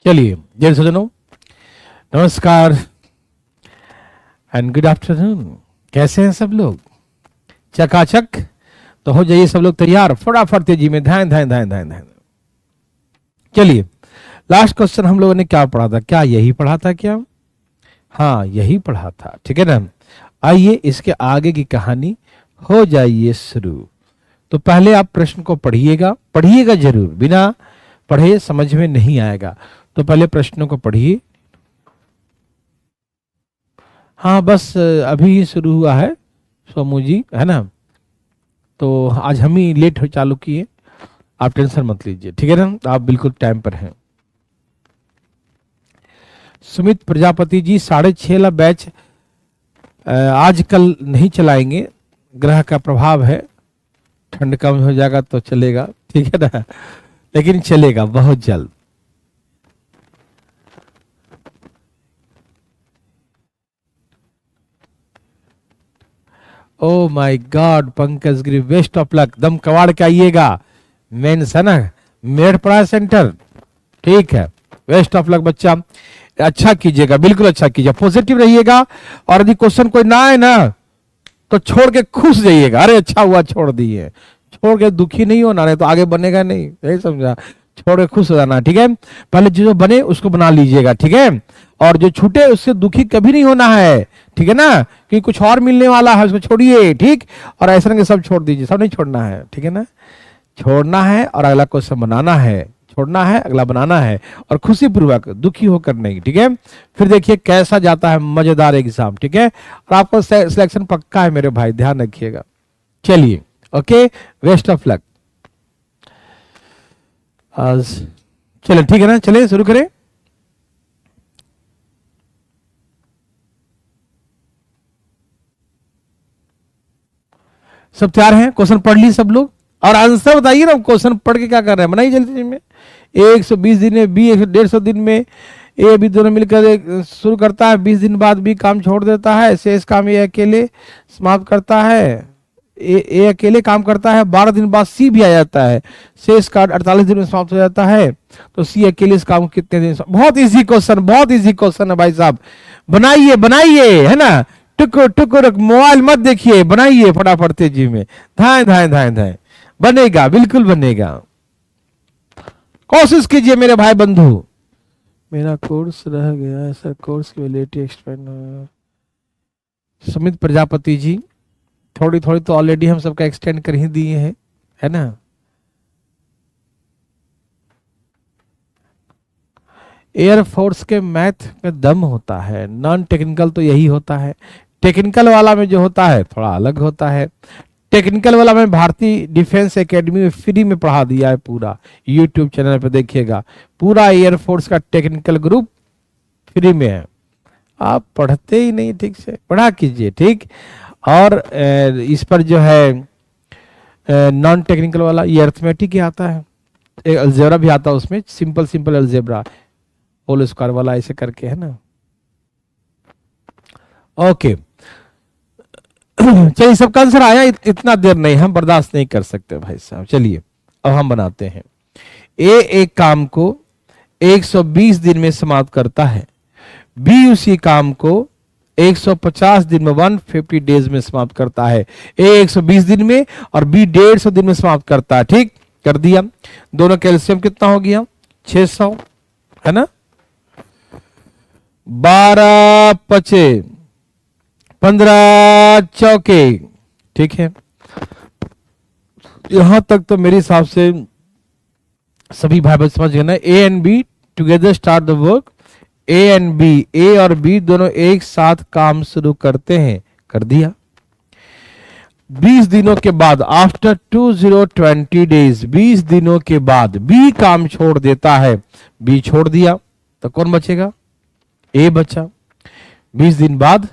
चलिए जय सजनों, नमस्कार एंड गुड आफ्टरनून। कैसे हैं सब लोग? चकाचक तो हो जाइए सब लोग तैयार, फटाफट तेजी में ध्यान ध्यान ध्यान ध्यान ध्यान। चलिए, लास्ट क्वेश्चन हम लोगों ने क्या पढ़ा था? क्या यही पढ़ा था क्या? हाँ, यही पढ़ा था, ठीक है ना। आइए इसके आगे की कहानी हो जाइए शुरू। तो पहले आप प्रश्न को पढ़िएगा, पढ़िएगा जरूर, बिना पढ़े समझ में नहीं आएगा। तो पहले प्रश्नों को पढ़िए। हाँ, बस अभी ही शुरू हुआ है सोमू जी, है ना। तो आज हम ही लेट हो चालू किए, आप टेंशन मत लीजिए, ठीक है ना। आप बिल्कुल टाइम पर हैं। सुमित प्रजापति जी 6:30 बैच आज कल नहीं चलाएंगे, ग्रह का प्रभाव है, ठंड कम हो जाएगा तो चलेगा, ठीक है ना, लेकिन चलेगा बहुत जल्द। Oh my God, Pankaj Giri, best of luck, दम कवाड़ के आइएगा। मेंस है ना, मेरठपड़ा सेंटर, ठीक है। बेस्ट ऑफ लक बच्चा, अच्छा कीजिएगा, बिल्कुल अच्छा कीजिएगा, पॉजिटिव रहिएगा। और यदि क्वेश्चन कोई ना आए ना तो छोड़ के खुश जाइएगा, अरे अच्छा हुआ छोड़ दिए, छोड़ के दुखी नहीं होना, नहीं तो आगे बनेगा नहीं, यही समझा। छोड़ के खुश हो जाना, ठीक है। पहले जो बने उसको बना लीजिएगा, ठीक है। और जो छूटे उससे दुखी कभी नहीं होना है, ठीक है ना, कि कुछ और मिलने वाला है उसको छोड़िए, ठीक। और ऐसा नहीं सब छोड़ दीजिए, सब नहीं छोड़ना है, ठीक है ना। छोड़ना है और अगला क्वेश्चन बनाना है, छोड़ना है अगला बनाना है, और खुशी पूर्वक, दुखी होकर नहीं, ठीक है। फिर देखिए कैसा जाता है मजेदार एग्जाम, ठीक है। और आपको सिलेक्शन पक्का है मेरे भाई, ध्यान रखिएगा। चलिए, ओके, बेस्ट ऑफ लक। आज चलिए, ठीक है ना, चलिए शुरू करें। सब तैयार हैं? क्वेश्चन पढ़ ली सब लोग? और आंसर बताइए ना, क्वेश्चन पढ़ के क्या कर रहे हैं, बनाइए जल्दी में। 120 दिन में बी, 150 दिन में ए बी दोनों मिलकर शुरू करता है, 20 दिन बाद बी काम छोड़ देता है, शेष काम ए अकेले समाप्त करता है। ए अकेले काम करता है, 12 दिन बाद सी भी आ जाता है, शेष कार्ड 48 दिन में समाप्त हो जाता है। तो सी अकेले इस काम कितने दिन? बहुत इजी क्वेश्चन, बहुत इजी क्वेश्चन है भाई साहब, बनाइए बनाइए, है ना। टुकुर टुकुर मोबाइल मत देखिए, बनाइए फटाफट तेजी में, धाए धाए धाए धाए, बनेगा, बिल्कुल बनेगा। कोशिश कीजिए मेरे भाई बंधु। मेरा कोर्स रह गया है सर, कोर्स की वैलिडिटी एक्सटेंड। सुमित प्रजापति जी, थोड़ी थोड़ी तो ऑलरेडी हम सबका एक्सटेंड कर ही दिए हैं, है ना। एयरफोर्स के मैथ में दम होता है, नॉन टेक्निकल तो यही होता है। टेक्निकल वाला में जो होता है थोड़ा अलग होता है। टेक्निकल वाला में भारतीय डिफेंस एकेडमी में फ्री में पढ़ा दिया है, पूरा यूट्यूब चैनल पे देखिएगा, पूरा एयरफोर्स का टेक्निकल ग्रुप फ्री में है। आप पढ़ते ही नहीं ठीक से, पढ़ा कीजिए, ठीक। और इस पर जो है नॉन टेक्निकल वाला ये अर्थमेटिक ही आता है, एक अलजेब्रा भी आता है उसमें, simple simple algebra, whole square वाला ऐसे करके, है ना। ओके, चलिए सबका आंसर आया, इतना देर नहीं, हम बर्दाश्त नहीं कर सकते भाई साहब। चलिए अब हम बनाते हैं। ए एक काम को 120 दिन में समाप्त करता है, बी उसी काम को 150 दिन में 150 डेज में समाप्त करता है। ए 120 दिन में और बी 150 दिन में समाप्त करता है, ठीक। कर दिया, दोनों कैल्शियम कितना हो गया? 600, है ना। 12 पचे 15 चौके, ठीक है। यहां तक तो मेरे हिसाब से सभी भाई बहन समझ गए ना। A and B together start the work. A and B, A और बी दोनों एक साथ काम शुरू करते हैं, कर दिया। 20 दिनों के बाद, आफ्टर 20 डेज, 20 दिनों के बाद बी काम छोड़ देता है, बी छोड़ दिया, तो कौन बचेगा? ए बचा। 20 दिन बाद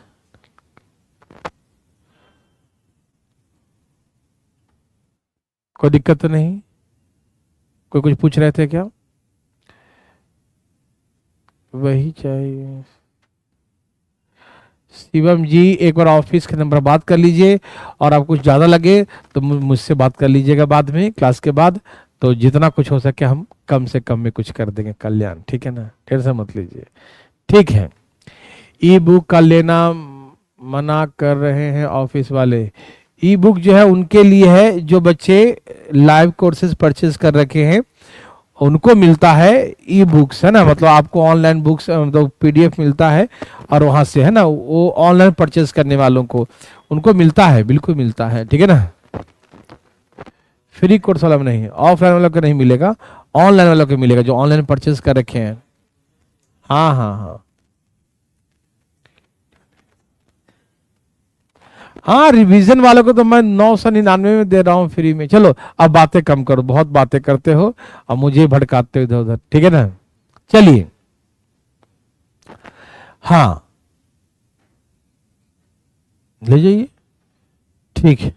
कोई दिक्कत तो नहीं? कोई कुछ पूछ रहे थे क्या? वही चाहिए। शिवम जी एक बार ऑफिस के नंबर बात कर लीजिए, और आपको कुछ ज़्यादा लगे तो मुझसे बात कर लीजिएगा बाद में, क्लास के बाद, तो जितना कुछ हो सके हम कम से कम में कुछ कर देंगे कल्याण, ठीक है ना, टेंशन मत लीजिए, ठीक है। ई बुक का लेना मना कर रहे हैं ऑफिस वाले। ई बुक जो है उनके लिए है जो बच्चे लाइव कोर्सेज परचेज कर रखे हैं, उनको मिलता है ई बुक्स, है ना, मतलब आपको ऑनलाइन बुक्स मतलब पीडीएफ मिलता है, और वहां से है ना वो ऑनलाइन परचेज करने वालों को उनको मिलता है, बिल्कुल मिलता है, ठीक है ना। फ्री कोर्स वाला में नहीं, ऑफलाइन वालों को नहीं मिलेगा, ऑनलाइन वालों को मिलेगा जो ऑनलाइन परचेज कर रखे हैं। हाँ हाँ हाँ हाँ, रिवीजन वालों को तो मैं 999 में दे रहा हूँ फ्री में। चलो अब बातें कम करो, बहुत बातें करते हो और मुझे भड़काते हो इधर उधर, ठीक है ना। चलिए, हाँ ले जाइए, ठीक है।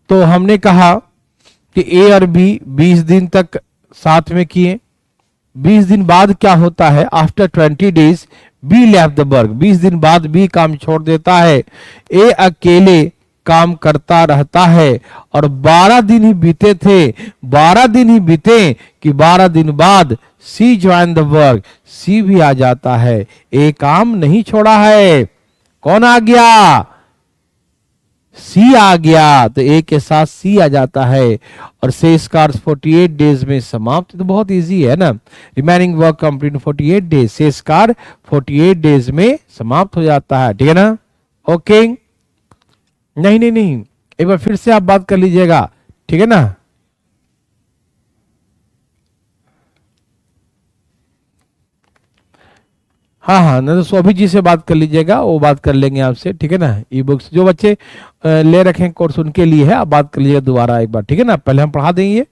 तो हमने कहा कि ए और बी 20 दिन तक साथ में किए, 20 दिन बाद क्या होता है, after 20 days be left the work, 20 दिन बाद बी काम छोड़ देता है, ए अकेले काम करता रहता है, और 12 दिन ही बीते थे, 12 दिन ही बीते कि 12 दिन बाद सी ज्वाइन द वर्क, सी भी आ जाता है, ए काम नहीं छोड़ा है, कौन आ गया, सी आ गया, तो ए के साथ सी आ जाता है, और शेष कार्य 48 डेज में समाप्त। तो बहुत इजी है ना, रिमेनिंग वर्क कंप्लीट 48 डेज, शेष कार्य 48 डेज में समाप्त हो जाता है, ठीक है ना। ओके, नहीं नहीं नहीं, एक बार फिर से आप बात कर लीजिएगा, ठीक है ना। हाँ हाँ, नहीं तो सोभी जी से बात कर लीजिएगा, वो बात कर लेंगे आपसे, ठीक है ना। ई बुक्स जो बच्चे ले रखे हैं कोर्स उनके लिए है, आप बात कर लीजिएगा दोबारा एक बार, ठीक है ना, पहले हम पढ़ा देंगे।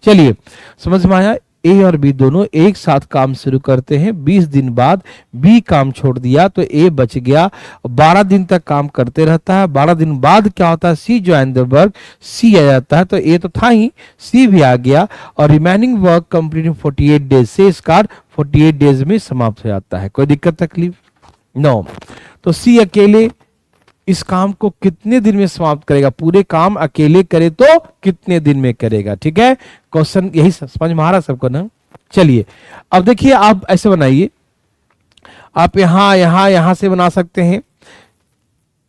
चलिए, समझ में आया। ए और बी दोनों एक साथ काम शुरू करते हैं, 20 दिन बाद बी काम छोड़ दिया तो ए बच गया, 12 दिन तक काम करते रहता है, 12 दिन बाद क्या होता है, सी ज्वाइन द वर्क, सी आ जाता है, तो ए तो था ही, सी भी आ गया, और रिमेनिंग वर्क कंप्लीट 48 डेज से इसका 48 डेज में समाप्त हो जाता है। कोई दिक्कत तकलीफ नो। तो सी अकेले इस काम को कितने दिन में समाप्त करेगा, पूरे काम अकेले करे तो कितने दिन में करेगा, ठीक है। क्वेश्चन यही समझ में आ रहा सबको ना। चलिए अब देखिए, आप ऐसे बनाइए, आप यहां से बना सकते हैं,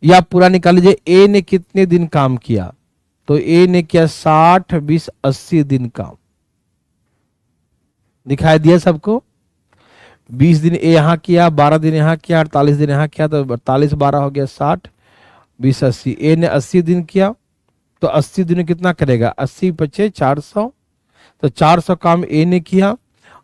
या पूरा निकाल लीजिए। ए ने कितने दिन काम किया, तो ए ने किया 60 20 80 दिन काम, दिखाई दिया सबको। 20 दिन ए यहां किया, 12 दिन यहां किया, 48 दिन यहां किया, तो 48 12 हो गया 60 20 80। ए ने 80 दिन किया, तो 80 दिन में कितना करेगा, 80 पचे 400, तो 400 काम ए ने किया,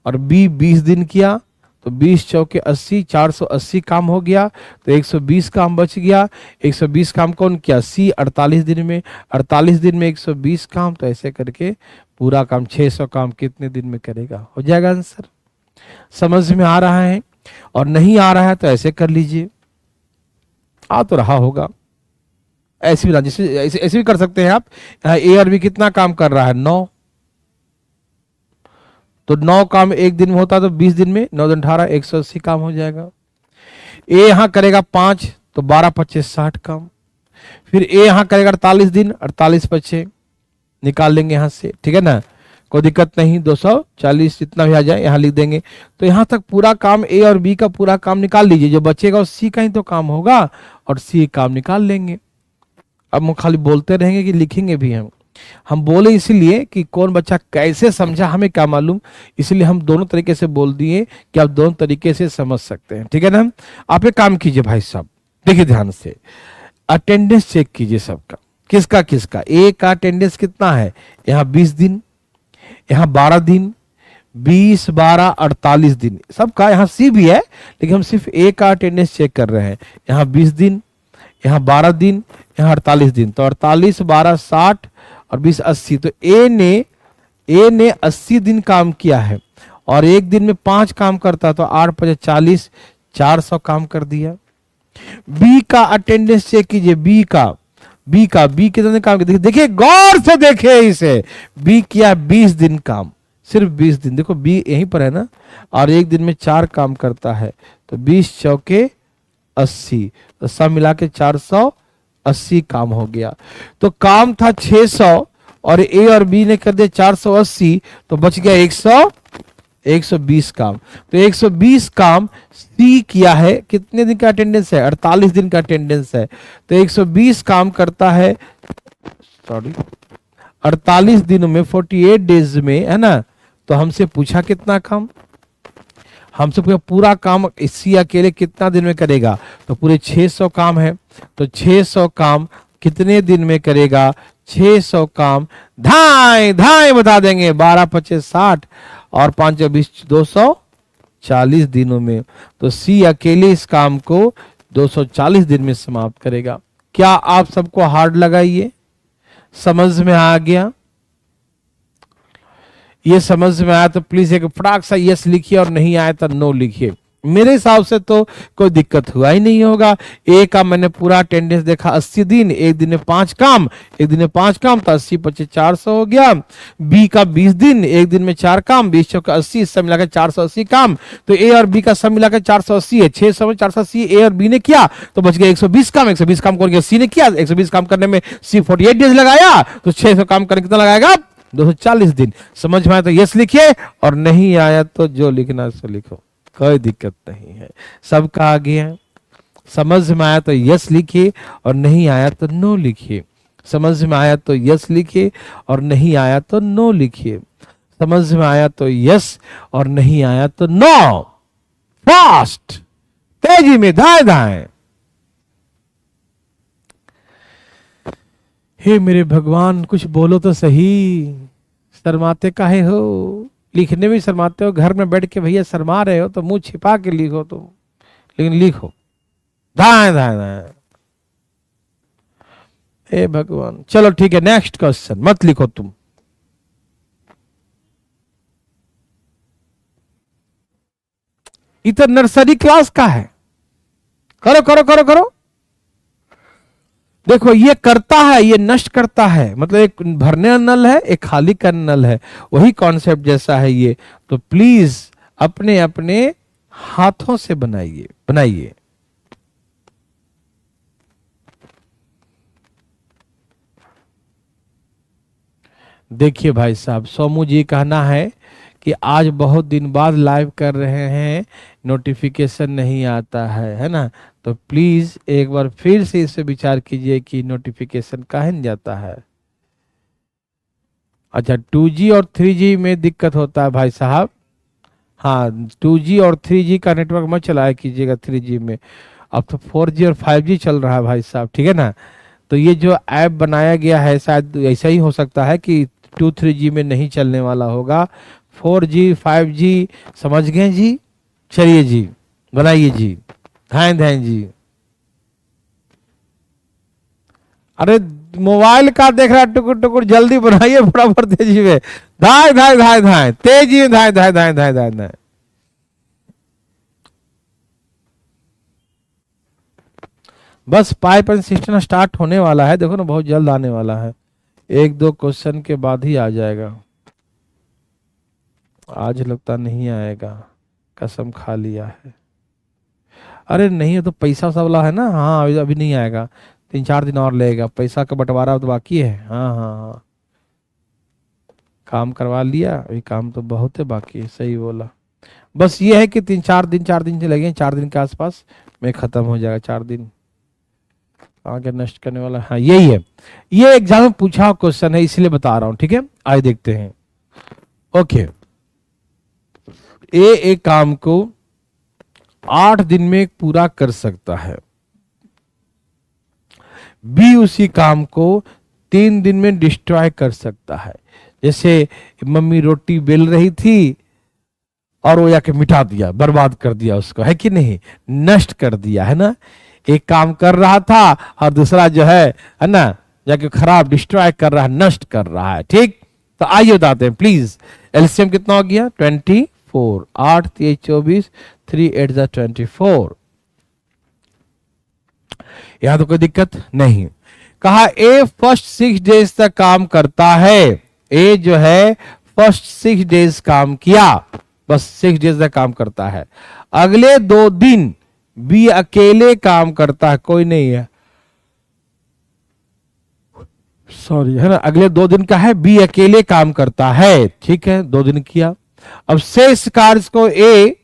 और बी 20 दिन किया, तो 20 चौके 80, 480 काम हो गया, तो 120 काम बच गया। 120 काम कौन किया, सी 48 दिन में, 48 दिन में 120 काम, तो ऐसे करके पूरा काम 600 काम कितने दिन में करेगा, हो जाएगा आंसर। समझ में आ रहा है, और नहीं आ रहा है तो ऐसे कर लीजिए, आ तो रहा होगा, ऐसे भी ऐसे भी कर सकते हैं आप। ए और बी कितना काम कर रहा है, 9, तो 9 काम एक दिन में होता है, तो 20 दिन में 9 दिन 18 180 काम हो जाएगा। ए यहां करेगा 5, तो 12 25 60 काम। फिर ए यहां करेगा 48 दिन, 48 25 निकाल लेंगे यहां से, ठीक है ना, कोई दिक्कत नहीं। 240 जितना भी आ जाए यहां लिख देंगे। तो यहां तक पूरा काम ए और बी का पूरा काम निकाल लीजिए, जो बचेगा वो सी का ही तो काम होगा, और सी काम निकाल लेंगे। अब हम खाली बोलते रहेंगे कि लिखेंगे भी हम बोले इसलिए कि कौन बच्चा कैसे समझा हमें क्या मालूम, इसलिए हम दोनों तरीके से बोल दिए कि आप दोनों तरीके से समझ सकते हैं, ठीक है ना। आप एक काम कीजिए भाई साहब, देखिए ध्यान से, अटेंडेंस चेक कीजिए सबका, किसका किसका। ए का अटेंडेंस कितना है, यहाँ 20 दिन, यहाँ 12 दिन, 20 12 48 दिन सबका। यहाँ सी भी है, लेकिन हम सिर्फ ए का अटेंडेंस चेक कर रहे हैं। यहाँ 20 दिन, यहाँ 12 दिन, यहाँ 48 दिन, तो 48 12 60 और 20 80। तो ए ने 80 दिन काम किया है, और एक दिन में 5 काम करता, तो 8 5 40 400 काम कर दिया। बी का अटेंडेंस चेक कीजिए, बी कितने काम किया, देखिए गौर से देखिए इसे, बी किया 20 दिन काम, सिर्फ 20 दिन। देखो बी यहीं पर है ना, और एक दिन में 4 काम करता है, तो 20 चौके 80, तो सब मिला के 480 काम हो गया। तो काम था 600, और ए और बी ने कर दिया 480, तो बच गया 120 काम। तो 120 काम सी किया है। कितने दिन का अटेंडेंस है? 48 दिन का अटेंडेंस है। तो 120 काम करता है, सॉरी 48 दिनों में, 48 डेज में, है ना। तो हमसे पूछा कितना काम, हमसे पूछा पूरा काम सी अकेले कितना दिन में करेगा, तो पूरे 600 काम है। तो 600 काम कितने दिन में करेगा? 600 काम धाए धाए बता देंगे, 12 25 60 और 5 20 240 दिनों में। तो सी अकेले इस काम को 240 दिन में समाप्त करेगा। क्या आप सबको हार्ड लगाइए? समझ में आ गया? ये समझ में आया तो प्लीज एक फटाक सा यस लिखिए, और नहीं आया तो नो लिखिए। मेरे हिसाब से तो कोई दिक्कत हुआ ही नहीं होगा। ए का मैंने पूरा अटेंडेंस देखा 80 दिन, एक दिन में 5 काम, एक दिन में 5 काम, तो 80 25 400 हो गया। बी का 20 दिन, एक दिन में 4 काम, 20 चौका 80, सब मिलाकर 480 काम। तो ए और बी का सब मिलाकर 480 है। 600 में 480 ए और बी ने किया, तो बच गया 120 काम। 120 काम कौन किया? सी ने किया। 120 काम करने में सी 48 डेज लगाया, तो 600 काम करने कितना लगाएगा? 240 दिन। समझ में आया तो यस लिखिए, और नहीं आया तो जो लिखना सो लिखो, कोई दिक्कत नहीं है। सबका आगे है। समझ में आया तो यस लिखिए, और नहीं आया तो नो लिखिए। समझ में आया तो यस लिखिए, और नहीं आया तो नो लिखिए। समझ में आया तो यस, और नहीं आया तो नो। फास्ट, तेजी में, धाए धाए। हे मेरे भगवान, कुछ बोलो तो सही। शर्माते काहे हो? लिखने में शर्माते हो, घर में बैठ के भैया शर्मा रहे हो तो मुंह छिपा के लिखो तुम, लेकिन लिखो धाए धाए धाए। हे भगवान। चलो ठीक है, नेक्स्ट क्वेश्चन। मत लिखो तुम। इधर नर्सरी क्लास का है। करो करो करो करो। देखो ये करता है, ये नष्ट करता है, मतलब एक भरने नल है, एक खाली करने नल है, वही कॉन्सेप्ट जैसा है ये। तो प्लीज अपने अपने हाथों से बनाइए बनाइए। देखिए भाई साहब, सोमू जी कहना है कि आज बहुत दिन बाद लाइव कर रहे हैं, नोटिफिकेशन नहीं आता है ना। तो प्लीज एक बार फिर से इस पे विचार कीजिए कि नोटिफिकेशन काहे नहीं जाता है। अच्छा, 2G और 3G में दिक्कत होता है भाई साहब। हाँ, 2G और 3G का नेटवर्क मत चलाया कीजिएगा 3G में। अब तो 4G और 5G चल रहा है भाई साहब, ठीक है ना। तो ये जो ऐप बनाया गया है, शायद ऐसा ही हो सकता है कि 2-3G में नहीं चलने वाला होगा, 4G 5G। समझ गए जी? चलिए जी, बनाइए जी, धाएं धाएं जी। अरे मोबाइल का देख रहा टुकुर टुकुर, जल्दी बनाइए फटाफट, तेजी में धाए धाए धाए धाए, तेजी में धाए धाए धाए धाए धाए धाए। बस पाइप एंड सिस्टम स्टार्ट होने वाला है, देखो ना, बहुत जल्द आने वाला है। 1-2 क्वेश्चन के बाद ही आ जाएगा। आज लगता नहीं आएगा, कसम खा लिया है। अरे नहीं, है तो पैसा सब वाला है ना। हाँ, अभी नहीं आएगा, 3-4 दिन और लगेगा। पैसा का बंटवारा तो बाकी है। हाँ हाँ हाँ, काम करवा लिया, अभी काम तो बहुत है बाकी है। सही बोला। बस ये है कि 4 दिन से लगे, 4 दिन के आसपास में खत्म हो जाएगा। 4 दिन आगे नष्ट करने वाला। हाँ यही है, ये एग्जाम में पूछा क्वेश्चन है, इसलिए बता रहा हूं। ठीक है, आइए देखते हैं। ओके, एक काम को 8 दिन में पूरा कर सकता है, बी उसी काम को 3 दिन में डिस्ट्रॉय कर सकता है। जैसे मम्मी रोटी बेल रही थी और वो जाके मिटा दिया, बर्बाद कर दिया उसको, है कि नहीं, नष्ट कर दिया, है ना। एक काम कर रहा था और दूसरा जो है ना, जाके खराब, डिस्ट्रॉय कर रहा है, नष्ट कर रहा है। ठीक, तो आइए बताते हैं प्लीज। एलसीएम कितना हो गया? 24। 8 3 24, 3 8 24। यहां तो कोई दिक्कत नहीं। कहा ए फर्स्ट 6 डेज तक काम करता है। ए जो है फर्स्ट 6 डेज काम किया, बस 6 डेज तक काम करता है। अगले 2 दिन बी अकेले काम करता है, कोई नहीं है, सॉरी, है ना, अगले 2 दिन का है, बी अकेले काम करता है, ठीक है, 2 दिन किया। अब शेष कार्य को ए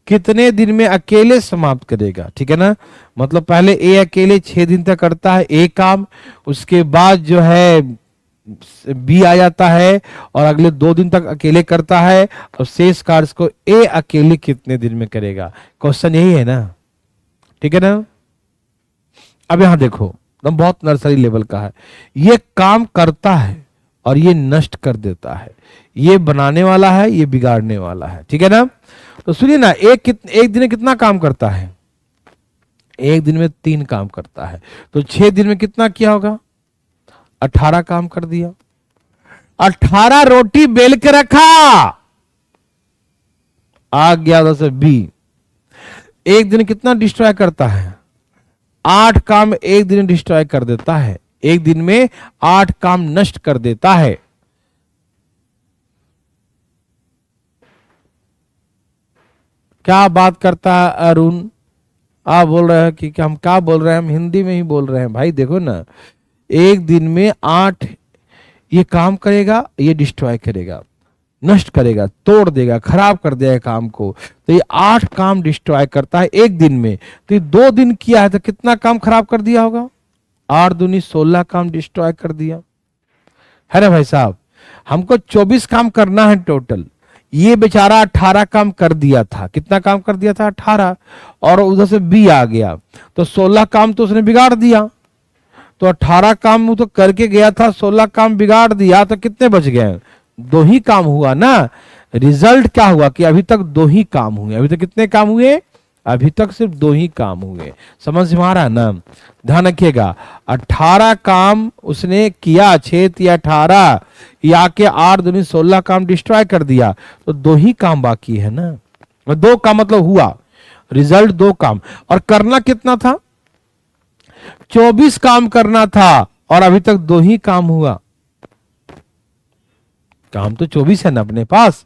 कितने दिन में अकेले समाप्त करेगा, ठीक है ना, मतलब पहले ए अकेले 6 दिन तक करता है ए काम, उसके बाद जो है बी आ जाता है और अगले 2 दिन तक अकेले करता है, और शेष कार्य को ए अकेले कितने दिन में करेगा, क्वेश्चन यही है ना, ठीक है ना। अब यहां देखो, एकदम बहुत नर्सरी लेवल का है, ये काम करता है और ये नष्ट कर देता है, ये बनाने वाला है, ये बिगाड़ने वाला है, ठीक है ना। तो सुनिए ना, एक दिन में कितना काम करता है, एक दिन में 3 काम करता है, तो 6 दिन में कितना किया होगा, 18 काम कर दिया। 18 रोटी बेल के रखा, आ गया उधर से बी, एक दिन कितना डिस्ट्रॉय करता है, 8 काम एक दिन डिस्ट्रॉय कर देता है, एक दिन में 8 काम नष्ट कर देता है। क्या बात करता है अरुण, आप बोल रहे हैं कि हम क्या बोल रहे हैं, हम हिंदी में ही बोल रहे हैं भाई, देखो ना, एक दिन में 8 ये काम करेगा, ये डिस्ट्रॉय करेगा, नष्ट करेगा, तोड़ देगा, खराब कर देगा काम को, तो ये 8 काम डिस्ट्रॉय करता है एक दिन में, तो ये 2 दिन किया है तो कितना काम खराब कर दिया होगा, 8 दूनी 16 काम डिस्ट्रॉय कर दिया, है ना भाई साहब। हमको 24 काम करना है टोटल, ये बेचारा 18 काम कर दिया था, कितना काम कर दिया था 18, और उधर से बी आ गया, तो 16 काम तो उसने बिगाड़ दिया, तो 18 काम वो तो करके गया था, 16 काम बिगाड़ दिया, तो कितने बच गए, 2 ही काम हुआ ना। रिजल्ट क्या हुआ कि अभी तक 2 ही काम हुए, अभी तक कितने काम हुए, अभी तक सिर्फ 2 ही काम हुए, समझ में आ रहा है ना। ध्यान रखिएगा, 18 काम उसने किया, 6 या 18, या के 8 दूनी 16 काम डिस्ट्रॉय कर दिया, तो 2 ही काम बाकी है ना, 2 काम मतलब हुआ, रिजल्ट 2 काम, और करना कितना था, 24 काम करना था, और अभी तक 2 ही काम हुआ, काम तो 24 है ना अपने पास,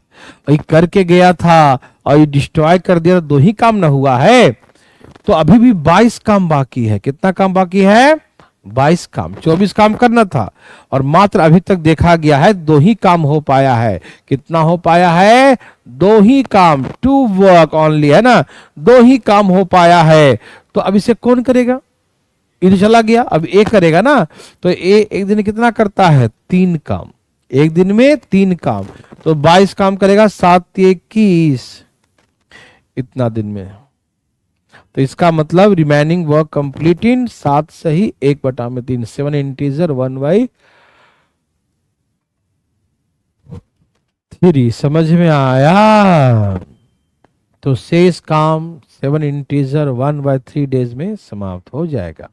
ये करके गया था और ये डिस्ट्रॉय कर दिया, 2 ही काम ना हुआ है, तो अभी भी 22 काम बाकी है, कितना काम बाकी है, 22 काम, 24 काम करना था, और मात्र अभी तक देखा गया है 2 ही काम हो पाया है, कितना हो पाया है, 2 ही काम, 2 वर्क ओनली, है ना, 2 ही काम हो पाया है, तो अब इसे कौन करेगा, इधर चला गया, अब ए करेगा ना, तो ए एक दिन कितना करता है, 3 काम, एक दिन में 3 काम, तो 22 काम करेगा, 7 21, इतना दिन में, तो इसका मतलब रिमेनिंग वर्क कंप्लीट इन 7 सही 1/3, 7 इंटीजर 1/3, समझ में आया। तो शेष काम 7 इंटीजर 1/3 डेज में समाप्त हो जाएगा।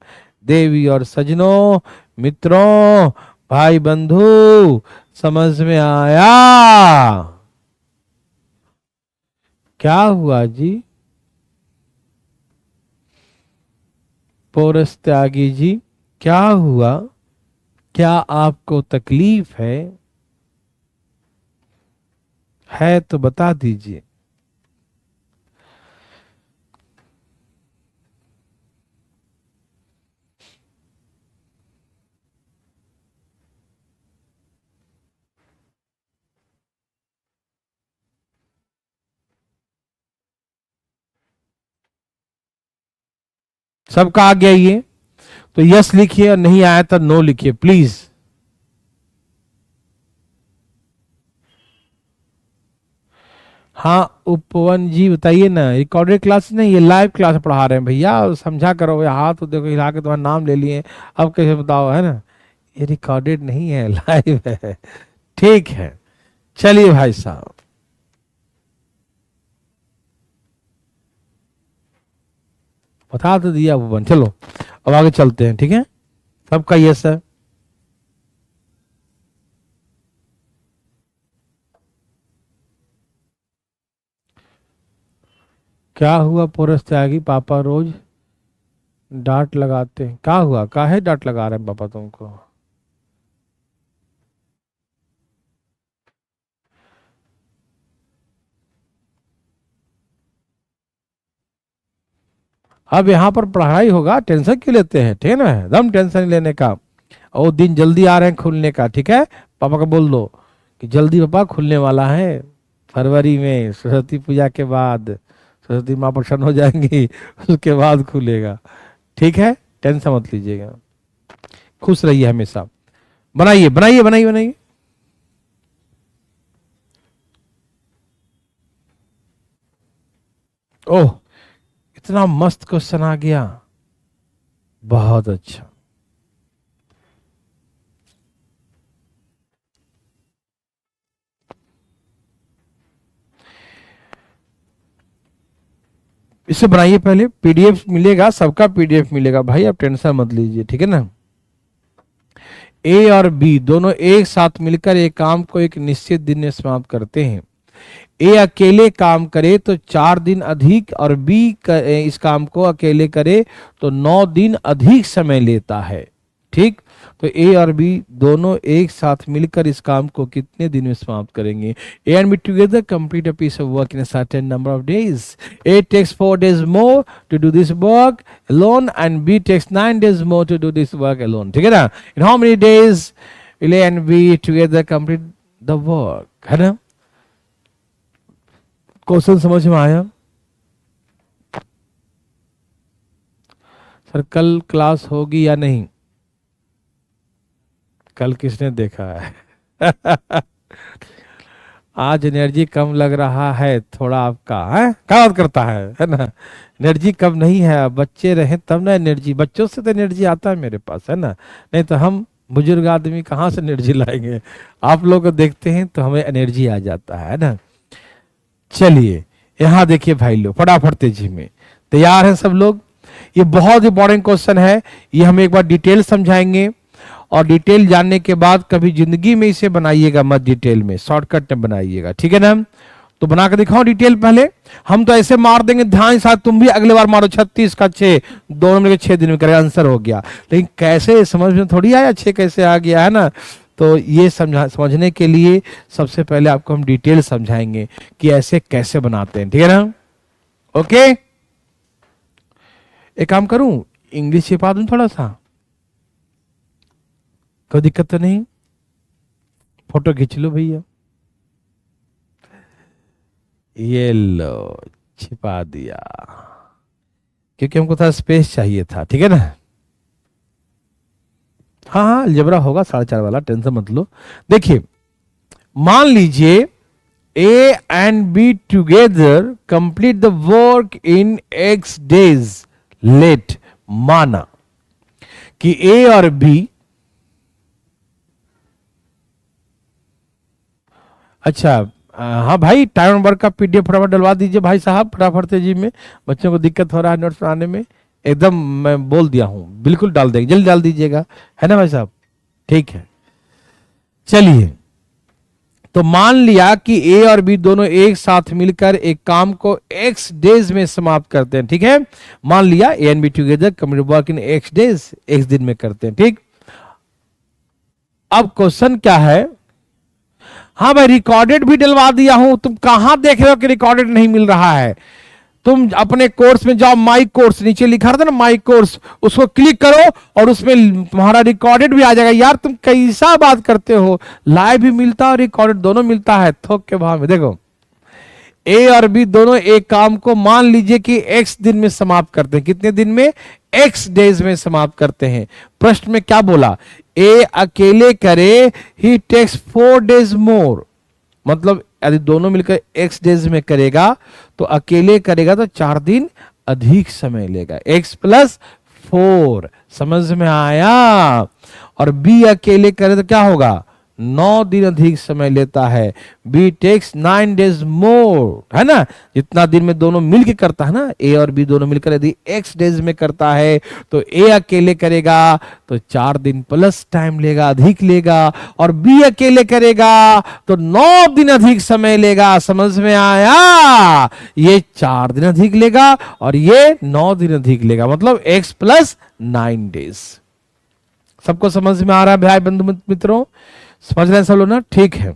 देवी और सजनों, मित्रों, भाई बंधु, समझ में आया, क्या हुआ जी, पोरस त्यागी जी, क्या हुआ, क्या आपको तकलीफ है तो बता दीजिए। सबका आ गया ये, तो यस लिखिए, और नहीं आया तो नो लिखिए प्लीज। हाँ उपवन जी बताइए ना, रिकॉर्डेड क्लास नहीं, ये लाइव क्लास पढ़ा रहे हैं भैया, समझा करो, हाथ तो देखो हिला के तुम्हारा नाम ले लिए, अब कैसे बताओ, है ना, ये रिकॉर्डेड नहीं है, लाइव है, ठीक है। चलिए भाई साहब, बता तो दिया उपवन, चलो अब आगे चलते हैं, ठीक है, सबका यस है। क्या हुआ पोरस त्यागी, पापा रोज डांट लगाते हैं, क्या हुआ, काहे डांट लगा रहे हैं पापा तुमको, अब यहाँ पर पढ़ाई होगा, टेंशन क्यों लेते हैं, ठीक है ना, एकदम टेंशन लेने का और वो दिन जल्दी आ रहे हैं खुलने का, ठीक है। पापा को बोल दो कि जल्दी पापा खुलने वाला है, फरवरी में सरस्वती पूजा के बाद, सरस्वती माँ प्रसन्न हो जाएंगी उसके बाद खुलेगा, ठीक है। टेंशन मत लीजिएगा, खुश रहिए हमेशा। बनाइए बनाइए बनाइए बनाइए। ओह, इतना मस्त क्वेश्चन आ गया, बहुत अच्छा। इसे बनाइए, पहले पीडीएफ मिलेगा, सबका पीडीएफ मिलेगा भाई, आप टेंशन मत लीजिए, ठीक है ना। ए और बी दोनों एक साथ मिलकर एक काम को एक निश्चित दिन में समाप्त करते हैं। ए अकेले काम करे तो 4 दिन अधिक, और बी इस काम को अकेले करे तो 9 दिन अधिक समय लेता है, ठीक। तो ए और बी दोनों एक साथ मिलकर इस काम को कितने दिन में समाप्त करेंगे? A and B together complete a piece of work in a certain number of days. A takes 4 days more to do this work alone and B takes 9 days more to do this work alone, ठीक है ना। In how many days will A and B together complete the work, है ना। Question समझ में आया? Sir कल class होगी या नहीं? कल किसने देखा है? आज एनर्जी कम लग रहा है थोड़ा आपका, है क्या बात करता है ना। एनर्जी कम नहीं है, अब बच्चे रहे तब ना एनर्जी, बच्चों से तो एनर्जी आता है मेरे पास, है ना, नहीं तो हम बुजुर्ग आदमी कहाँ से एनर्जी लाएंगे। आप लोग को देखते हैं तो हमें एनर्जी आ जाता है ना। चलिए यहाँ देखिए भाई लोग, फटाफट तेजी में, तैयार हैं सब लोग। ये बहुत इंपॉर्टेंट क्वेश्चन है, ये हम एक बार डिटेल समझाएंगे, और डिटेल जानने के बाद कभी जिंदगी में इसे बनाइएगा मत, डिटेल में शॉर्टकट में बनाइएगा, ठीक है ना। तो बना के दिखाओ डिटेल। पहले हम तो ऐसे मार देंगे ध्यान साथ, तुम भी अगले बार मारो 36 का 6, दोनों मिलकर 6 दिन में करेगा, आंसर हो गया। लेकिन कैसे समझ में थोड़ी आया 6 कैसे आ गया, है ना। तो ये समझने के लिए सबसे पहले आपको हम डिटेल समझाएंगे कि ऐसे कैसे बनाते हैं, ठीक है ना। ओके, एक काम करूं, इंग्लिश छिपा दूं थोड़ा सा, कोई दिक्कत तो नहीं? फोटो खींच लो भैया, ये लो छिपा दिया, क्योंकि हमको थोड़ा स्पेस चाहिए था, ठीक है ना। हाँ हाँ अलजेब्रा होगा 4.5 वाला, टेंशन मत लो। देखिए मान लीजिए A and B together complete the work in x days let. माना कि ए और बी, अच्छा हाँ भाई, टाइम नंबर का पीडीएफ फटाफट डलवा दीजिए भाई साहब, फटाफट तेजी में, बच्चों को दिक्कत हो रहा है नोट्स बनाने में। एकदम मैं बोल दिया हूं, बिल्कुल डाल देंगे, जल्दी डाल दीजिएगा, है ना भाई साहब, ठीक है। चलिए, तो मान लिया कि ए और बी दोनों एक साथ मिलकर एक काम को x डेज में समाप्त करते हैं, ठीक है। मान लिया ए and B together complete work in x days, x दिन में करते हैं, ठीक। अब क्वेश्चन क्या है, हाँ भाई रिकॉर्डेड भी डलवा दिया हूं, तुम कहां देख रहे हो कि रिकॉर्डेड नहीं मिल रहा है। तुम अपने कोर्स में जाओ, माई कोर्स नीचे लिखा रहता ना माई कोर्स, उसको क्लिक करो और उसमें तुम्हारा रिकॉर्डेड भी आ जाएगा। यार तुम कैसा बात करते हो, लाइव भी मिलता है और रिकॉर्डेड दोनों मिलता है थोक के भाव में। देखो ए और बी दोनों एक काम को मान लीजिए कि x दिन में समाप्त करते हैं, कितने दिन में? x डेज में समाप्त करते हैं। प्रश्न में क्या बोला, ए अकेले करे ही टेक्स 4 days मोर, मतलब यदि दोनों मिलकर x डेज में करेगा तो अकेले करेगा तो 4 दिन अधिक समय लेगा, x + 4, समझ में आया। और b अकेले करे तो क्या होगा, 9 दिन अधिक समय लेता है, बी टेक्स 9 days मोर, है ना। जितना दिन में दोनों मिलकर करता है ना, ए और बी दोनों मिलकर यदि x डेज में करता है तो ए अकेले करेगा तो 4 दिन प्लस टाइम लेगा, अधिक लेगा, और बी अकेले करेगा तो 9 दिन अधिक समय लेगा, समझ में आया। ये 4 दिन अधिक लेगा और ये 9 दिन अधिक लेगा, मतलब x + 9 days। सबको समझ में आ रहा है भाई बंधु मित्रों, समझ रहे हैं सब लोग ना, ठीक है।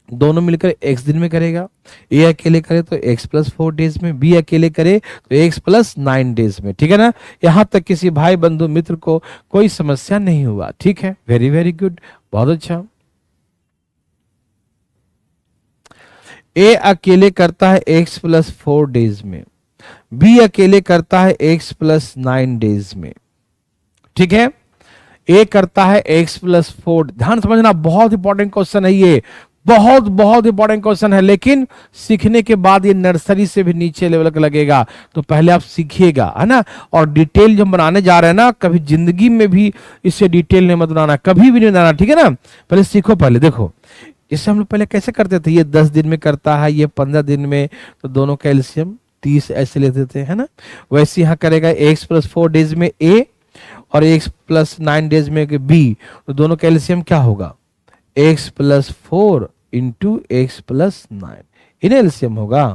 दोनों मिलकर x दिन में करेगा। ए अकेले करे तो x प्लस 4 डेज में, बी अकेले करे तो x प्लस 9 डेज में। ठीक है ना, यहां तक किसी भाई बंधु मित्र को कोई समस्या नहीं हुआ। ठीक है, वेरी वेरी गुड, बहुत अच्छा। ए अकेले करता है x प्लस 4 डेज में, बी अकेले करता है x प्लस 9 डेज में। ठीक है, ए करता है x प्लस 4। ध्यान समझना, बहुत इंपॉर्टेंट क्वेश्चन है ये, बहुत बहुत इंपॉर्टेंट क्वेश्चन है, लेकिन सीखने के बाद ये नर्सरी से भी नीचे लेवल का लगेगा, तो पहले आप सीखिएगा, है ना। और डिटेल जो हम बनाने जा रहे हैं ना, कभी जिंदगी में भी इससे डिटेल नहीं मत बनाना, कभी भी नहीं बनाना। ठीक है ना, पहले सीखो। पहले देखो, इससे हम लोग पहले कैसे करते थे, ये 10 दिन में करता है, ये 15 दिन में, तो दोनों का एलसीएम 30 ऐसे लेते थे, है ना। वैसे यहाँ करेगा x प्लस 4 डेज में a और x प्लस 9 डेज में b, तो दोनों का एलसीएम क्या होगा, x plus 4 into X plus 9, इन्हें एलसीएम होगा।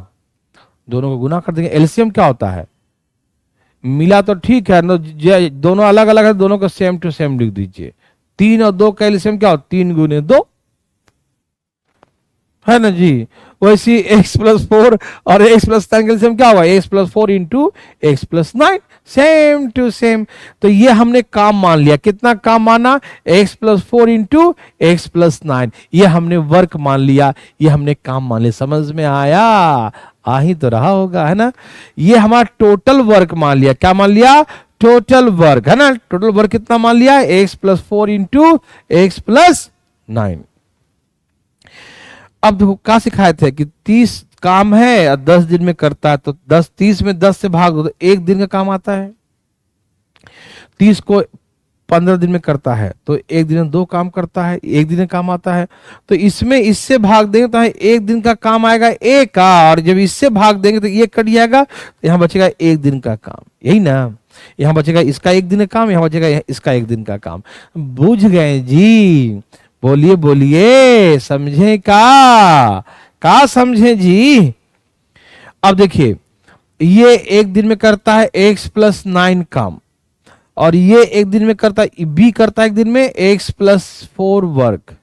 दोनों को गुना कर देंगे। एलसीएम क्या होता है, मिला तो ठीक है, दोनों अलग अलग है, दोनों को सेम टू सेम लिख दीजिए। 3 और 2 का एलसीएम क्या होता, 3 गुने 2, है ना जी। वैसे x प्लस 4 और x प्लस 9 का एलसीएम क्या होगा, x plus 4 into X plus 9, same to same. तो ये हमने काम मान लिया, कितना काम माना, x plus 4 into X plus 9, ये हमने वर्क मान लिया, ये हमने काम मान लिया। समझ में आया, आ ही तो रहा होगा, है ना। ये हमारा टोटल वर्क मान लिया, क्या मान लिया, टोटल वर्क, है ना। टोटल वर्क कितना मान लिया, x plus 4 into X plus 9। अब देखो क्या सिखाए थे कि 30 काम है और 10 दिन में करता है, तो 30 में 10 से भाग दो तो 1 दिन का काम आता है। 30 को 15 दिन में करता है तो 1 दिन में 2 काम करता है, 1 दिन का काम आता है। तो इसमें इससे भाग देंगे तो 1 दिन का काम आएगा ए का, और जब इससे भाग देंगे तो ये कट जाएगा, तो यहाँ बचेगा 1 दिन का काम, यही ना। यहाँ बचेगा इसका 1 दिन का काम, यहाँ बचेगा इसका 1 दिन का काम। बुझ गए जी, बोलिए बोलिए, समझे का समझे जी। अब देखिए, ये 1 दिन में करता है x प्लस 9 काम, और ये 1 दिन में करता है, बी करता है 1 दिन में x प्लस 4 वर्क।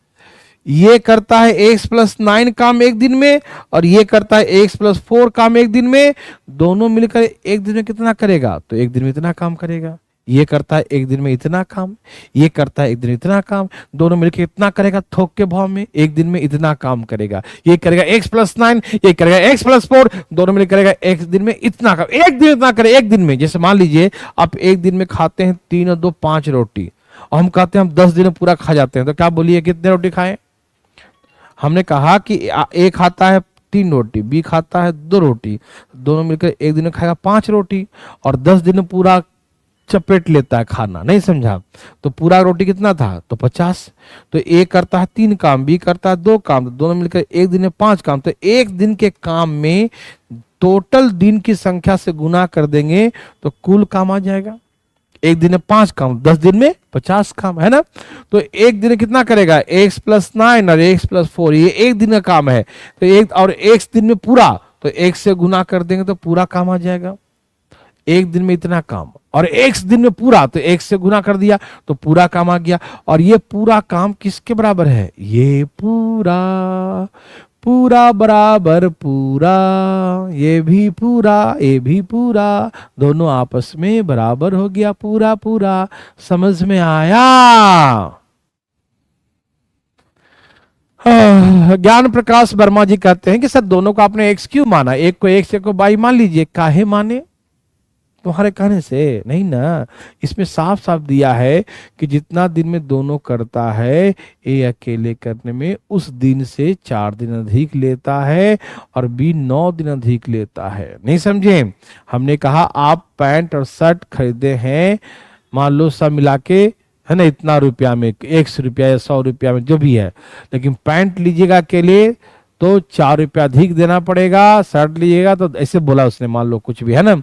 ये करता है x प्लस 9 काम 1 दिन में, और ये करता है x प्लस 4 काम 1 दिन में। दोनों मिलकर 1 दिन में कितना करेगा, तो 1 दिन में इतना काम करेगा। ये करता है 1 दिन में इतना काम, ये करता है 1 दिन में इतना काम, दोनों मिलकर इतना करेगा थोक के भाव में, 1 दिन में इतना काम करेगा। ये करेगा x प्लस 9, ये करेगा x प्लस 4, दोनों मिलकर करेगा 1 दिन में इतना काम, 1 दिन इतना करे 1 दिन में। जैसे मान लीजिए आप 1 दिन में खाते हैं 3 और 2 5 रोटी, और हम कहते हैं हम 10 दिन में पूरा खा जाते हैं, तो क्या बोलिए कितने रोटी खाए। हमने कहा कि ए खाता है 3 रोटी, बी खाता है 2 रोटी, दोनों मिलकर 1 दिन में खाएगा 5 रोटी, और 10 दिन में पूरा चपेट लेता है खाना, नहीं समझा। तो पूरा रोटी कितना था, तो 50। तो ए करता है 3 काम, बी करता है 2 काम, तो दोनों मिलकर 1 दिन में 5 काम। तो 1 दिन के काम में टोटल दिन की संख्या से गुना कर देंगे तो कुल काम आ जाएगा। 1 दिन में 5 काम, 10 दिन में 50 काम, है ना। तो 1 दिन में कितना करेगा, x प्लस 9 और x प्लस 4, ये 1 दिन का काम है। तो 1 और 1 दिन में पूरा, तो 1 से गुना कर देंगे तो पूरा काम आ जाएगा। 1 दिन में इतना काम, और 1 दिन में पूरा, तो 1 से गुना कर दिया तो पूरा काम आ गया। और ये पूरा काम किसके बराबर है, ये पूरा पूरा बराबर पूरा, ये भी पूरा ये भी पूरा, दोनों आपस में बराबर हो गया पूरा पूरा। समझ में आया। ज्ञान प्रकाश वर्मा जी कहते हैं कि सर दोनों को आपने एक्स क्यों माना, एक को एक्स एक को बाई मान लीजिए। काहे माने, तुम्हारे कहने से नहीं ना, इसमें साफ साफ दिया है कि जितना दिन में दोनों करता है, ए अकेले करने में उस दिन से 4 दिन अधिक लेता है, और बी 9 दिन अधिक लेता है। नहीं समझे। हमने कहा आप पैंट और शर्ट खरीदे हैं, मान लो सब मिला के, है ना, इतना रुपया में, 100 रुपया या 100 रुपया में जो भी है, लेकिन पैंट लीजिएगा अकेले तो 4 रुपया अधिक देना पड़ेगा, शर्ट लीजिएगा तो ऐसे बोला उसने, मान लो कुछ भी, है ना।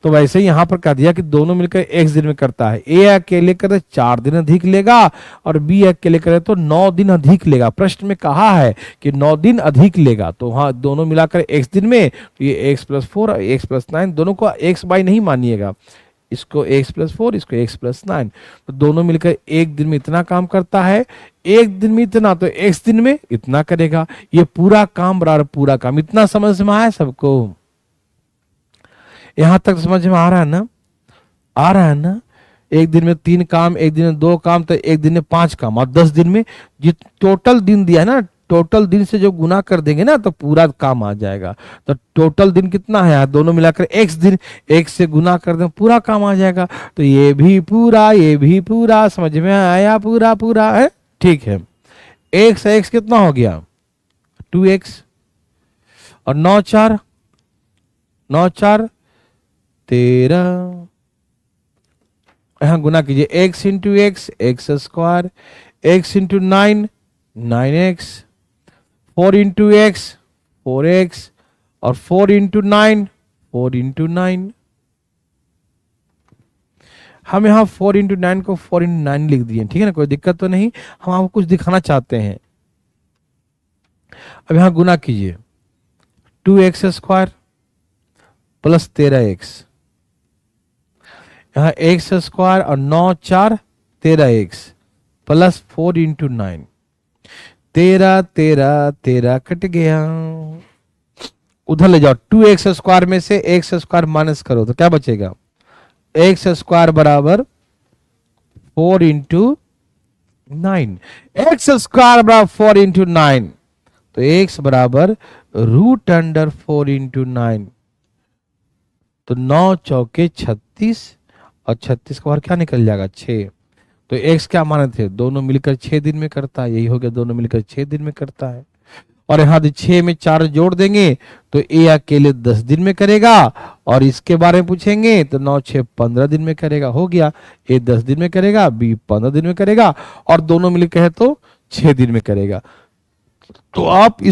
तो वैसे ही यहाँ पर कह दिया कि दोनों मिलकर 1 दिन में करता है। ए अकेले करे 4 दिन अधिक लेगा, और बी अकेले करे तो 9 दिन अधिक लेगा। प्रश्न में कहा है कि 9 दिन अधिक लेगा, तो वहां दोनों मिलाकर 1 दिन में, तो ये x प्लस 4 और x प्लस 9, दोनों को x बाई नहीं मानिएगा, इसको x+4, इसको x+9, तो दोनों मिलकर एक दिन में इतना काम करता है, एक दिन में इतना, तो x दिन में इतना करेगा। ये पूरा काम बराबर पूरा काम। इतना समझ में आया सबको? यहां तक समझ में आ रहा है ना? आ रहा है ना? एक दिन में 3 काम, एक दिन में 2 काम, तो एक दिन में 5 काम, और 10 दिन में जित टोटल दिन दिया है ना, टोटल दिन से जो गुना कर देंगे ना तो पूरा काम आ जाएगा। तो टोटल दिन कितना है, दोनों मिलाकर x दिन, x से गुना कर दें पूरा काम आ जाएगा। तो ये भी पूरा, ये भी पूरा, समझ में आया? पूरा पूरा है, ठीक है। x x कितना हो गया? 2x, और 9 4 13, यहां गुना कीजिए, x into x x², x into 9 9x, 4 into x 4x, और 4 इंटू 9 4 इंटू 9। हम यहाँ 4 इंटू 9 को 4 इंटू 9 लिख दिए, ठीक है ना, कोई दिक्कत तो नहीं। हम आपको कुछ दिखाना चाहते हैं। अब यहाँ गुना कीजिए, 2x² प्लस 13x, यहाँ x² और 9 4 13x प्लस 4 इंटू 9, 13 13 13 कट गया। उधर ले जाओ, 2x² में से x² माइनस करो तो क्या बचेगा? x² बराबर 4 इंटू 9, x² बराबर 4 इंटू 9, तो x बराबर √4 इंटू 9, तो 9 चौके 36, और 36 का बाहर क्या निकल जाएगा? 6। तो x क्या माने थे? दोनों मिलकर 6 दिन में करता है, यही हो गया, दोनों मिलकर 6 दिन में करता है। और यहाँ 6 में 4 जोड़ देंगे तो a अकेले 10 दिन में करेगा, और इसके बारे में पूछेंगे तो 9 6 15 दिन में करेगा। हो गया, a 10 दिन में करेगा, b 15 दिन में करेगा, और दोनों मिलकर है तो 6 दिन में करेगा। तो आप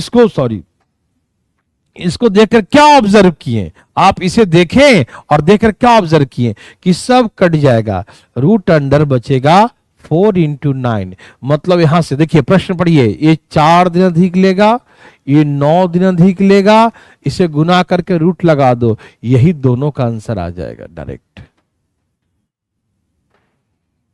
इसको देखकर क्या ऑब्जर्व किए? आप इसे देखें और देखकर क्या ऑब्जर्व किए कि सब कट जाएगा, √अंडर बचेगा 4 इंटू 9। मतलब यहां से देखिए, प्रश्न पढ़िए, ये 4 दिन अधिक लेगा, ये 9 दिन अधिक लेगा, इसे गुना करके रूट लगा दो, यही दोनों का आंसर आ जाएगा डायरेक्ट।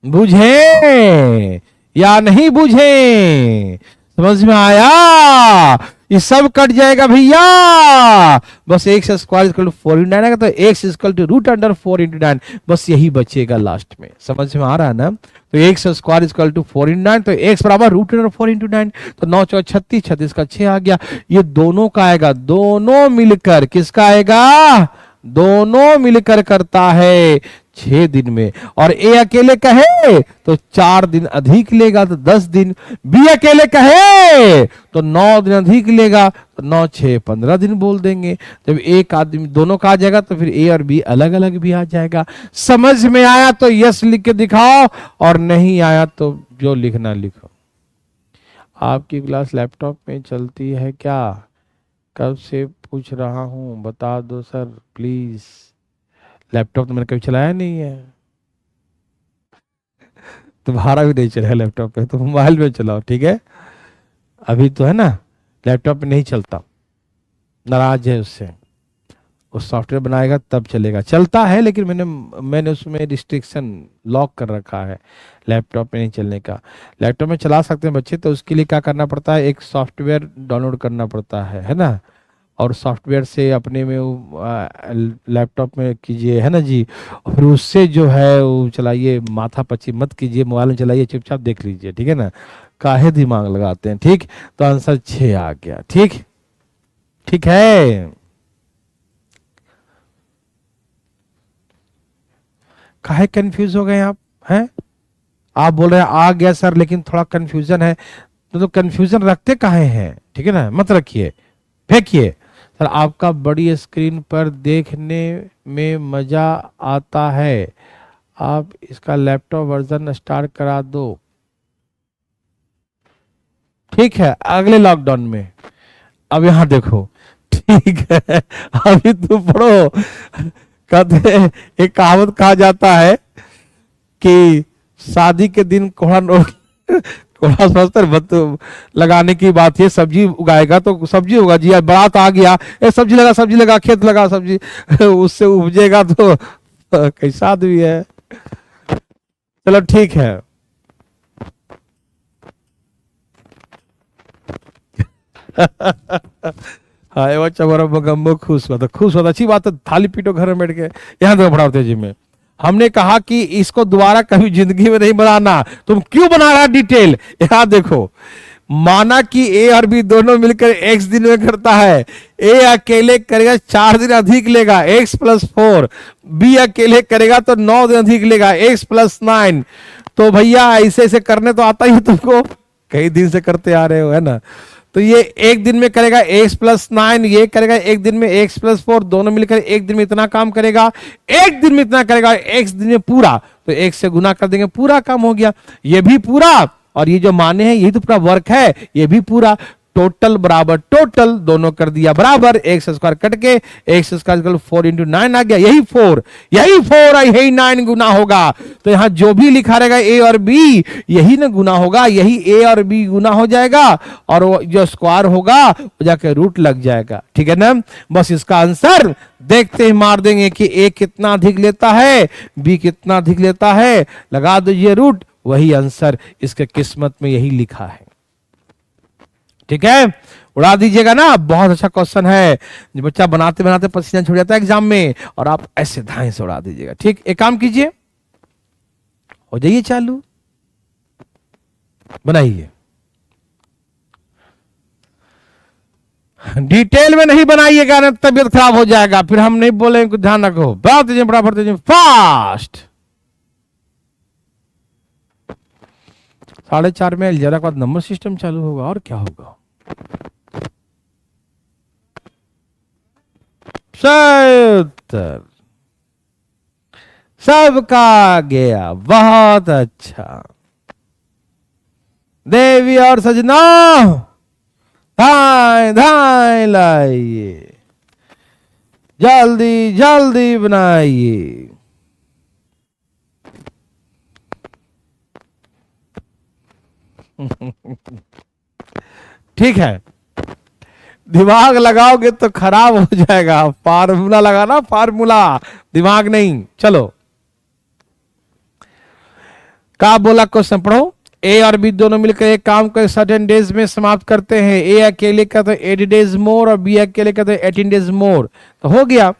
बुझे या नहीं बुझे? समझ में आया? ये सब कट जाएगा भैया, बस x² = 4 इंटू 9 आएगा, तो x = √4 इंटू 9, बस यही बचेगा लास्ट में। समझ में आ रहा है ना? तो x² = 4 इंटू 9, तो x बराबर √4 इंटू 9, तो 9 4 36, 36 का 6 आ गया। ये दोनों का आएगा, दोनों मिलकर किसका आएगा? दोनों मिलकर करता है 6 दिन में। और ए अकेले कहे तो 4 दिन अधिक लेगा तो 10 दिन, बी अकेले कहे तो 9 दिन अधिक लेगा तो 9 6 15 दिन बोल देंगे। जब एक आदमी दोनों का आ जाएगा तो फिर ए और बी अलग अलग भी आ जाएगा। समझ में आया तो यस लिख के दिखाओ, और नहीं आया तो जो लिखना लिखो। आपकी क्लास लैपटॉप में चलती है क्या? कब से पूछ रहा हूं, बता दो सर प्लीज। लैपटॉप तो मैंने कभी चलाया नहीं है। तुम्हारा भी नहीं चला लैपटॉप पे, तो मोबाइल में चलाओ, ठीक है? अभी तो है ना, लैपटॉप पे नहीं चलता, नाराज है उससे। वो सॉफ्टवेयर बनाएगा तब चलेगा। चलता है लेकिन मैंने उसमें रिस्ट्रिक्शन लॉक कर रखा है, लैपटॉप में नहीं चलने का। लैपटॉप में चला सकते हैं बच्चे, तो उसके लिए क्या करना पड़ता है, एक सॉफ्टवेयर डाउनलोड करना पड़ता है ना, और सॉफ्टवेयर से अपने में लैपटॉप में कीजिए, है ना जी, और फिर उससे जो है वो चलाइए, माथा पच्ची मत कीजिए, मोबाइल में चलाइए, चुपचाप देख लीजिए, ठीक है ना? काहे दिमाग लगाते हैं, ठीक? तो आंसर 6 आ गया, ठीक? ठीक है? काहे कंफ्यूज हो गए आप? हैं? आप बोल रहे हैं आ गया सर, लेकिन थोड़ा कंफ्यूजन है, तो कंफ्यूजन रखते काहे हैं? ठीक है ना, मत रखिए, फेंकिए। सर आपका बड़ी स्क्रीन पर देखने में मजा आता है, आप इसका लैपटॉप वर्जन स्टार्ट करा दो, ठीक है, अगले लॉकडाउन में। अब यहां देखो, ठीक है, अभी तुम पढ़ो। कहते एक कहावत कहा जाता है कि शादी के दिन कोड़ा लगाने की बात है, सब्जी उगाएगा तो सब्जी होगा जी, बारात आ गया, सब्जी लगा खेत लगा सब्जी, उससे उपजेगा तो कैसा आदमी है। चलो ठीक है। हाँ ये बच्चा बड़ा मगम्बो खुश हुआ था, खुश हुआ था, अच्छी बात है। थाली पीटो घर में बैठ के। यहाँ देखो पढ़ाओ तेजी में, हमने कहा कि इसको दोबारा कभी जिंदगी में नहीं बनाना। तुम क्यों बना रहा डिटेल? यहाँ देखो, माना कि ए और बी दोनों मिलकर एक्स दिन में करता है। ए अकेले करेगा 4 दिन अधिक लेगा, एक्स प्लस 4। बी अकेले करेगा तो 9 दिन अधिक लेगा, एक्स प्लस 9। तो भैया ऐसे ऐसे करने तो आता ही तुमको, कई दिन से करते आ रहे हो, है ना। तो ये एक दिन में करेगा एक्स प्लस 9, ये करेगा एक दिन में एक्स प्लस 4, दोनों मिलकर एक दिन में इतना काम करेगा, एक दिन में इतना करेगा, एक्स दिन में पूरा। तो एक से गुना कर देंगे, पूरा काम हो गया। ये भी पूरा, और ये जो माने हैं यही तो पूरा वर्क है, ये भी पूरा। टोटल बराबर टोटल, दोनों कर दिया बराबर, एक्स स्क्वायर कट के एक्स स्क्वायर 4 इंटू 9 आ गया। यही 4 यही 9 गुना होगा। तो यहां जो भी लिखा रहेगा ए और बी, यही ना गुना होगा, यही ए और बी गुना हो जाएगा, और वो जो स्क्वायर होगा वो जाके रूट लग जाएगा। ठीक है ना। बस इसका आंसर देखते ही मार देंगे कि ए कितना अधिक लेता है, बी कितना अधिक लेता है, लगा दीजिए रूट, वही आंसर। इसके किस्मत में यही लिखा है। ठीक है, उड़ा दीजिएगा ना। बहुत अच्छा क्वेश्चन है, जो बच्चा बनाते बनाते पसीना छूट जाता है एग्जाम में, और आप ऐसे धाए से उड़ा दीजिएगा। ठीक, एक काम कीजिए, हो जाइए चालू, बनाइए। डिटेल में नहीं बनाइएगा ना, तबियत खराब हो जाएगा, फिर हम नहीं बोलेंगे, ध्यान रखो। बढ़ा दीजिए, बराबर दीजिए, फास्ट। 4:30 में अलजेरा के बाद नंबर सिस्टम चालू होगा, और क्या होगा। सत्तर सबका गया, बहुत अच्छा। देवी और सजना धाए धाए लाइए, जल्दी जल्दी बनाइए। ठीक है, दिमाग लगाओगे तो खराब हो जाएगा। फार्मूला लगाना, फार्मूला, दिमाग नहीं। चलो, क्या बोला क्वेश्चन पढ़ो। ए और बी दोनों मिलकर एक काम को सर्टेन डेज में समाप्त करते हैं। ए अकेले का तो 80 डेज मोर, और बी अकेले का तो 18 डेज मोर। तो हो गया,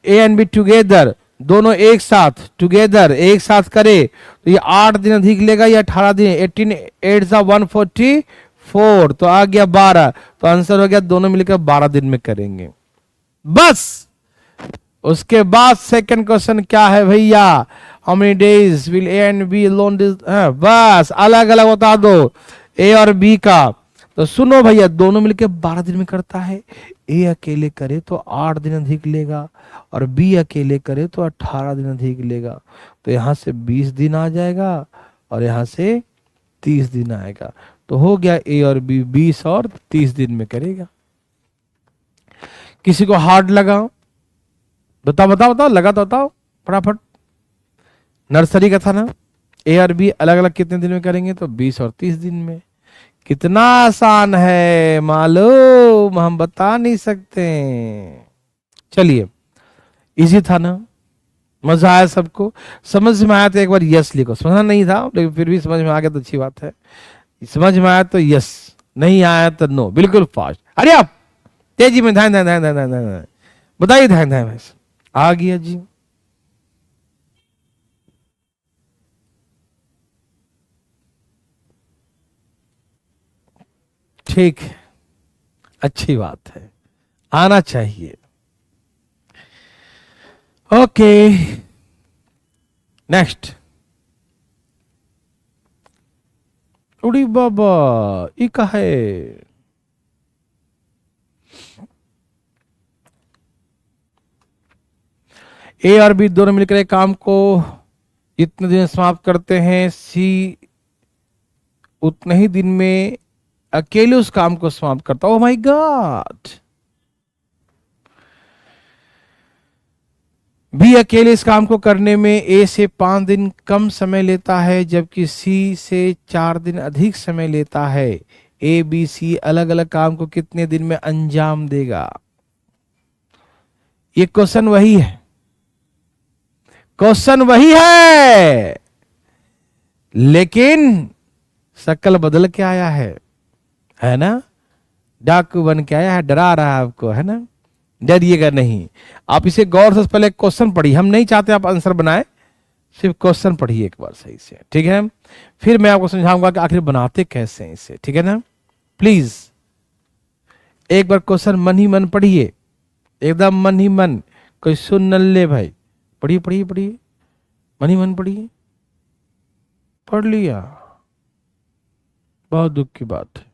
ए एंड बी टुगेदर, दोनों एक साथ, टुगेदर एक साथ करे तो ये 8 दिन अधिक लेगा या 18 दिन। 18 8 144, तो आ गया 12। तो आंसर हो गया, दोनों मिलकर 12 दिन में करेंगे। बस उसके बाद सेकंड क्वेश्चन क्या है भैया, how many days will A and B alone this, बस अलग अलग बता दो ए और बी का। तो सुनो भैया, दोनों मिलकर 12 दिन में करता है। ए अकेले करे तो 8 दिन अधिक लेगा, और बी अकेले करे तो 18 दिन अधिक लेगा। तो यहां से 20 दिन आ जाएगा, और यहां से 30 दिन आएगा। तो हो गया, ए और बी 20 और 30 दिन में करेगा। किसी को हार्ड लगाओ, बताओ बताओ बताओ, लगा तो बताओ फटाफट। नर्सरी का था ना, ए और बी अलग अलग कितने दिन में करेंगे, तो 20 और 30 दिन में। कितना आसान है मालूम, हम बता नहीं सकते। चलिए, इजी था ना, मजा आया सबको, समझ में आया तो एक बार यस लिखो। समझना नहीं था लेकिन फिर भी समझ में आ गया तो अच्छी बात है। समझ में आया तो यस, नहीं आया तो नो। बिल्कुल फास्ट, अरे आप तेजी में ध्यान ध्यान ध्यान ध्यान ध्यान बताइए, ध्यान ध्यान भाई। आ गया जी, ठीक है, अच्छी बात है, आना चाहिए। Okay, next. उड़ी बाबा, ई का है। ए और बी दोनों मिलकर एक काम को इतने दिन समाप्त करते हैं। सी उतने ही दिन में अकेले उस काम को समाप्त करता। ओह माय गॉड, बी अकेले इस काम को करने में ए से 5 दिन कम समय लेता है, जबकि सी से 4 दिन अधिक समय लेता है। ए बी सी अलग अलग काम को कितने दिन में अंजाम देगा। ये क्वेश्चन वही है, क्वेश्चन वही है, लेकिन शक्ल बदल के आया है ना। डाकू बन के आया है, डरा रहा है आपको, है ना। डरिएगा नहीं, आप इसे गौर से पहले क्वेश्चन पढ़िए। हम नहीं चाहते आप आंसर बनाए, सिर्फ क्वेश्चन पढ़िए एक बार सही से, ठीक है। फिर मैं आपको समझाऊंगा कि आखिर बनाते कैसे हैं इसे, ठीक है ना। प्लीज एक बार क्वेश्चन मन ही मन पढ़िए, एकदम मन ही मन, कोई सुन न ले भाई। पढ़िए पढ़िए पढ़िए, मन ही मन पढ़िए। पढ़ लिया, बहुत दुख की बात है।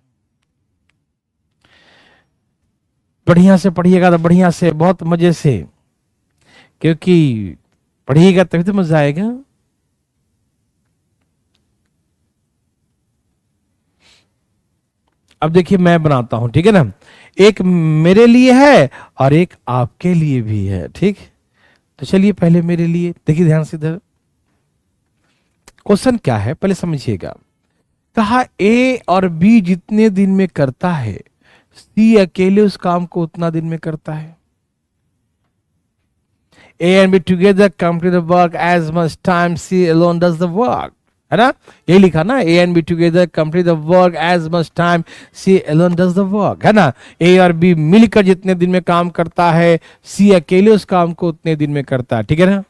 बढ़िया से पढ़िएगा तो बढ़िया से, बहुत मजे से, क्योंकि पढ़िएगा तभी तो मजा आएगा। अब देखिए मैं बनाता हूं, ठीक है ना। एक मेरे लिए है और एक आपके लिए भी है, ठीक। तो चलिए पहले मेरे लिए देखिए ध्यान से इधर। क्वेश्चन क्या है पहले समझिएगा। कहा ए और बी जितने दिन में करता है, सी अकेले उस काम को उतना दिन में करता है। A and B together complete the work as much time C alone does the work, है ना। ये लिखा ना, A and B together complete the work as much time C alone does the work, है ना। A और B मिलकर जितने दिन में काम करता है, C अकेले उस काम को उतने दिन में करता है, ठीक है ना।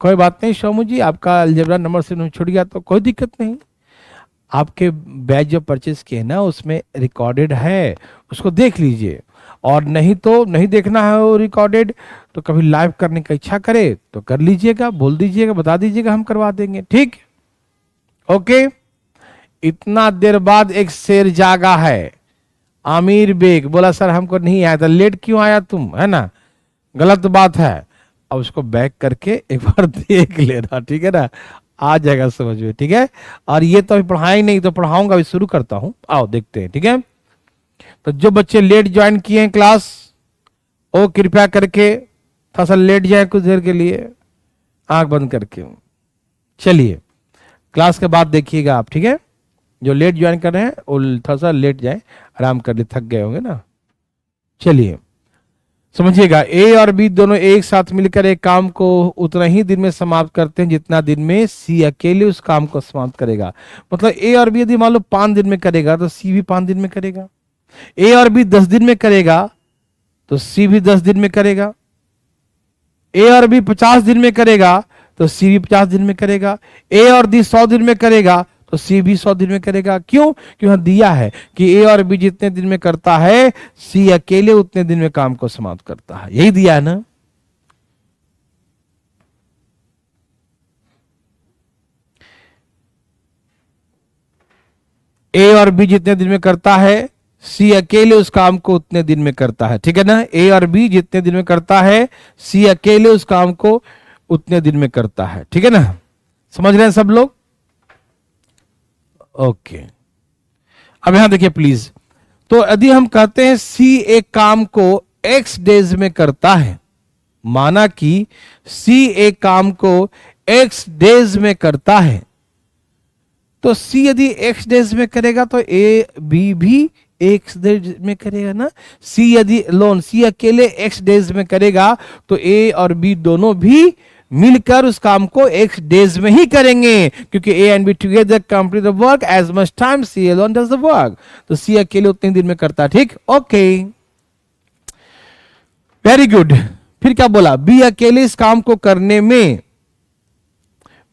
कोई बात नहीं शोमू जी, आपका अलजेब्रा नंबर से छूट गया तो कोई दिक्कत नहीं। आपके बैच जो परचेज किए ना उसमें रिकॉर्डेड है, उसको देख लीजिए। और नहीं तो नहीं देखना है वो रिकॉर्डेड, तो कभी लाइव करने की इच्छा करे तो कर लीजिएगा, बोल दीजिएगा, बता दीजिएगा, हम करवा देंगे, ठीक। ओके। इतना देर बाद एक शेर जागा है, आमिर बेग बोला सर हमको नहीं आया था, लेट क्यों आया तुम, है ना। गलत बात है, अब उसको बैक करके एक बार देख लेना, ठीक है ना, आ जाएगा समझ में, ठीक है। और ये तो अभी पढ़ाई नहीं, तो पढ़ाऊंगा, अभी शुरू करता हूं, आओ देखते हैं, ठीक है। तो जो बच्चे लेट ज्वाइन किए हैं क्लास, वो कृपया करके थोड़ा सा लेट जाए कुछ देर के लिए, आंख बंद करके। चलिए क्लास के बाद देखिएगा आप, ठीक है। जो लेट ज्वाइन कर रहे हैं वो थोड़ा सा लेट जाए, आराम कर ले, थक गए होंगे ना। चलिए समझिएगा, ए और बी दोनों एक साथ मिलकर एक काम को उतना ही दिन में समाप्त करते हैं जितना दिन में सी अकेले उस काम को समाप्त करेगा। मतलब ए और बी यदि मान लो 5 दिन में करेगा तो सी भी 5 दिन में करेगा। ए और बी 10 दिन में करेगा तो सी भी 10 दिन में करेगा। ए और बी 50 दिन में करेगा तो सी भी 50 दिन में करेगा। ए और डी 100 दिन में करेगा तो सी भी 100 दिन में करेगा। क्यों? क्यों दिया है कि ए और बी जितने दिन में करता है, सी अकेले उतने दिन में काम को समाप्त करता है, यही दिया है ना। ए और बी जितने दिन में करता है, सी अकेले उस काम को उतने दिन में करता है, ठीक है ना। ए और बी जितने दिन में करता है, सी अकेले उस काम को उतने दिन में करता है, ठीक है ना। समझ रहे हैं सब लोग? ओके। अब यहां देखिए प्लीज। तो यदि हम कहते हैं सी एक काम को एक्स डेज में करता है, माना कि सी एक काम को एक्स डेज में करता है, तो सी यदि एक्स डेज में करेगा तो ए बी भी एक्स डेज में करेगा ना। सी यदि लोन सी अकेले एक्स डेज में करेगा तो ए और बी दोनों भी मिलकर उस काम को एक्स डेज में ही करेंगे, क्योंकि A and B together complete the work as much time C alone does the work. तो सी अकेले उतने दिन में करता है, ठीक। Okay, very good. फिर क्या बोला? बी अकेले इस काम को करने में,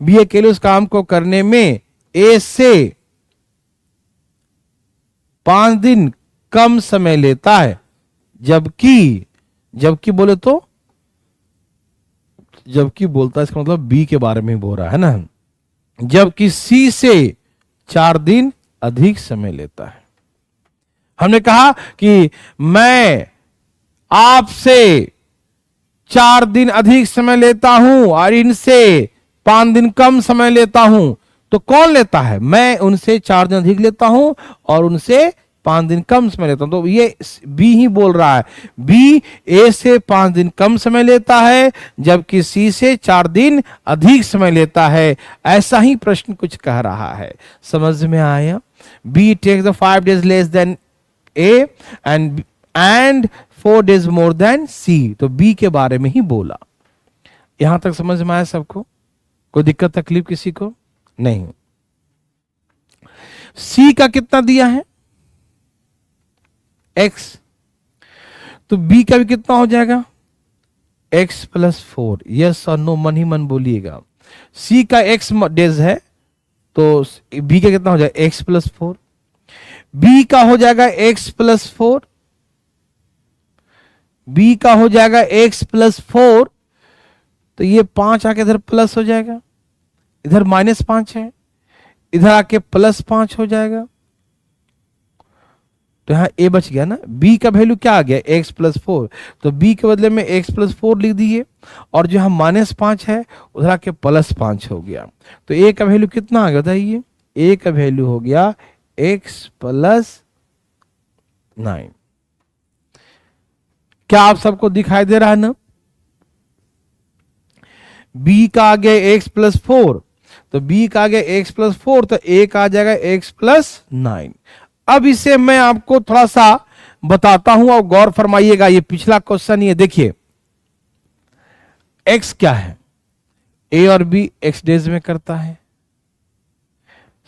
बी अकेले उस काम को करने में ए से 5 दिन कम समय लेता है, जबकि बोले तो जबकि बोलता है, इसका मतलब बी के बारे में बोल रहा है ना। जबकि सी से 4 दिन अधिक समय लेता है। हमने कहा कि मैं आपसे 4 दिन अधिक समय लेता हूं और इनसे 5 दिन कम समय लेता हूं, तो कौन लेता है? मैं उनसे 4 दिन अधिक लेता हूं और उनसे 5 दिन कम समय लेता हूं। तो ये बी ही बोल रहा है, बी ए से 5 दिन कम समय लेता है जबकि सी से 4 दिन अधिक समय लेता है। ऐसा ही प्रश्न कुछ कह रहा है, समझ में आया? B takes the 5 days less than A and 4 days more than C, तो बी के बारे में ही बोला। यहां तक समझ में आया सबको? कोई दिक्कत तकलीफ किसी को नहीं? सी का कितना दिया है? x, तो बी का भी कितना हो जाएगा? x plus 4। यस और नो मन ही मन बोलिएगा। सी का x डेज है तो बी का कितना हो जाएगा? x plus 4। बी का हो जाएगा x प्लस 4, बी का हो जाएगा x प्लस 4, तो ये 5 आके इधर प्लस हो जाएगा, इधर -5 है, इधर आके +5 हो जाएगा, तो यहां a बच गया ना। b का वैल्यू क्या आ गया? x प्लस 4, तो b के बदले में x प्लस 4 लिख दिए, और जो हम -5 है उधर आके +5 हो गया, तो a का वैल्यू कितना आ गया बताइए? a का वैल्यू हो गया x प्लस 9। क्या आप सबको दिखाई दे रहा है ना? b का आ गया x प्लस 4, तो b का आ गया x प्लस 4, तो a का आ जाएगा x प्लस 9। अब इसे मैं आपको थोड़ा सा बताता हूं और गौर फरमाइएगा, ये पिछला क्वेश्चन ही है। देखिए x क्या है? a और b x डेज में करता है,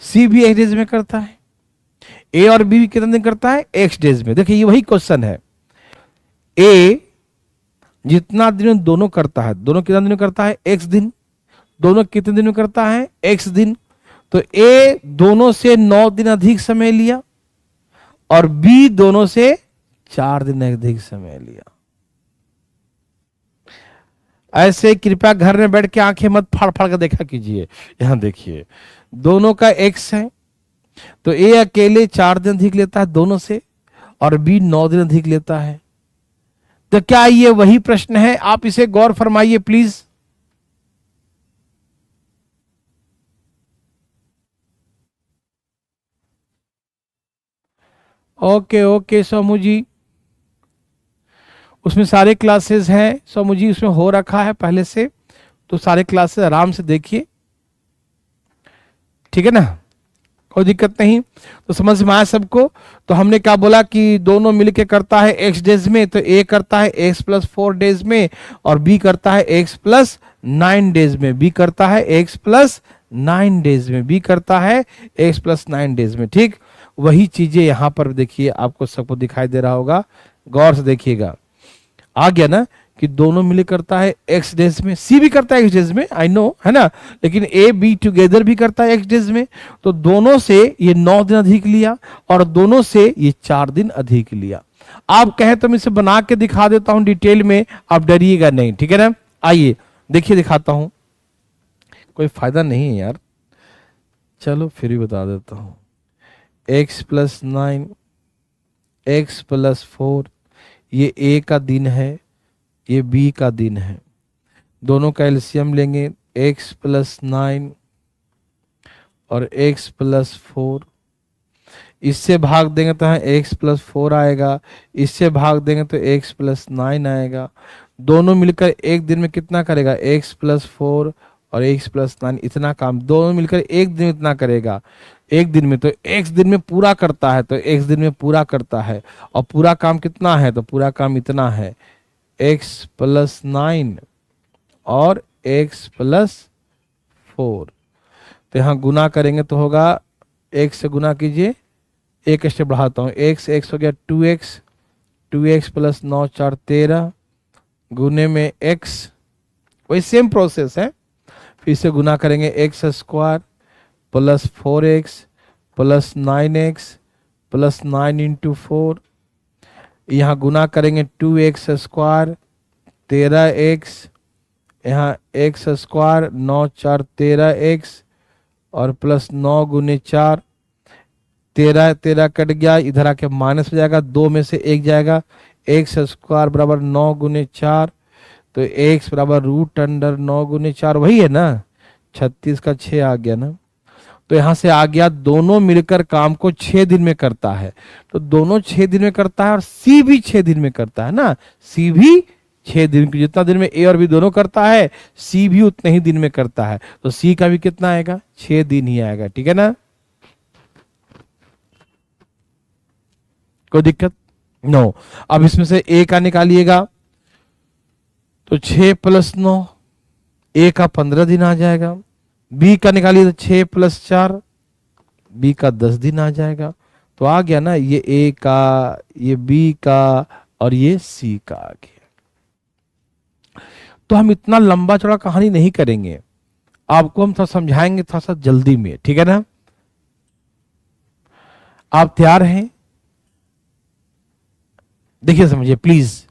c भी x डेज में करता है, a और b भी कितने दिन करता है? x डेज में। देखिए ये वही क्वेश्चन है। a जितना दिन में दोनों करता है, दोनों कितना दिन में करता है? x दिन। दोनों कितने दिन में करता है? x दिन। तो a दोनों से 9 दिन अधिक समय लिया और b दोनों से 4 दिन अधिक समय लिया। ऐसे कृपया घर में बैठ के आंखें मत फाड़ फाड़ कर देखा कीजिए। यहां देखिए दोनों का x है, तो a अकेले 4 दिन अधिक लेता है दोनों से, और b 9 दिन अधिक लेता है। तो क्या ये वही प्रश्न है? आप इसे गौर फरमाइए प्लीज। ओके ओके सोमू जी, उसमें सारे क्लासेस हैं सोमू जी, उसमें हो रखा है पहले से, तो सारे क्लासेस आराम से देखिए, ठीक है ना, कोई दिक्कत नहीं। तो समझ में आया सबको? तो हमने क्या बोला कि दोनों मिलके करता है x डेज में, तो a करता है x प्लस 4 डेज में, और b करता है x प्लस 9 डेज में, b करता है x प्लस 9 डेज में, b करता है x प्लस 9 डेज में। ठीक वही चीजें यहां पर देखिए, आपको सबको दिखाई दे रहा होगा, गौर से देखिएगा। आ गया ना कि दोनों मिले करता है x डेज में, c भी करता है x डेज में, आई नो, है ना, लेकिन a b टुगेदर भी करता है x डेज में। तो दोनों से ये 9 दिन अधिक लिया और दोनों से ये 4 दिन अधिक लिया। आप कहे तो मैं इसे बना के दिखा देता हूं डिटेल में, आप डरिएगा नहीं, ठीक है ना। आइए देखिए दिखाता हूं, कोई फायदा नहीं है यार, चलो फिर भी बता देता हूं। x प्लस 9, x प्लस 4, ये a का दिन है, ये b का दिन है, दोनों का एलसीएम लेंगे, x प्लस 9 और x प्लस 4, इससे भाग देंगे तो यहाँ x प्लस 4 आएगा, इससे भाग देंगे तो x प्लस 9 आएगा। दोनों मिलकर एक दिन में कितना करेगा? x प्लस 4 और x प्लस 9, इतना काम दोनों मिलकर एक दिन में इतना करेगा, एक दिन में। तो x दिन में पूरा करता है, तो x दिन में पूरा करता है, और पूरा काम कितना है? तो पूरा काम इतना है, x प्लस 9 और x प्लस 4। तो यहाँ गुना करेंगे तो होगा, x से गुना कीजिए, एक स्टेप बढ़ाता हूँ, x हो गया 2x, 2x प्लस 9 4 13, गुने में x, वही सेम प्रोसेस है। फिर से गुना करेंगे, x square plus 4x plus 9x plus 9 into 4, यहाँ गुना करेंगे 2x स्क्वायर 13x, यहाँ x स्क्वायर 9 4 13x और प्लस 9 गुने 4, 13 13 कट गया, इधर आके माइनस हो जाएगा, 2 में से 1 जाएगा, x स्क्वायर बराबर 9 गुने 4, तो x बराबर √9 गुने 4, वही है ना, 36 का 6 आ गया ना। तो यहां से आ गया दोनों मिलकर काम को 6 दिन में करता है, तो दोनों 6 दिन में करता है, और सी भी 6 दिन में करता है ना, सी भी 6 दिन, जितना दिन में ए और बी दोनों करता है सी भी उतने ही दिन में करता है, तो सी का भी कितना आएगा? 6 दिन ही आएगा, ठीक है ना, कोई दिक्कत? 9। अब इसमें से ए का निकालिएगा तो 6 + 9, ए का 15 दिन आ जाएगा। बी का निकालिए तो 6 + 4, बी का 10 दिन आ जाएगा। तो आ गया ना, ये ए का, ये बी का और ये सी का आ गया। तो हम इतना लंबा चौड़ा कहानी नहीं करेंगे, आपको हम थोड़ा समझाएंगे थोड़ा सा जल्दी में, ठीक है ना। आप तैयार हैं? देखिए समझिए प्लीज,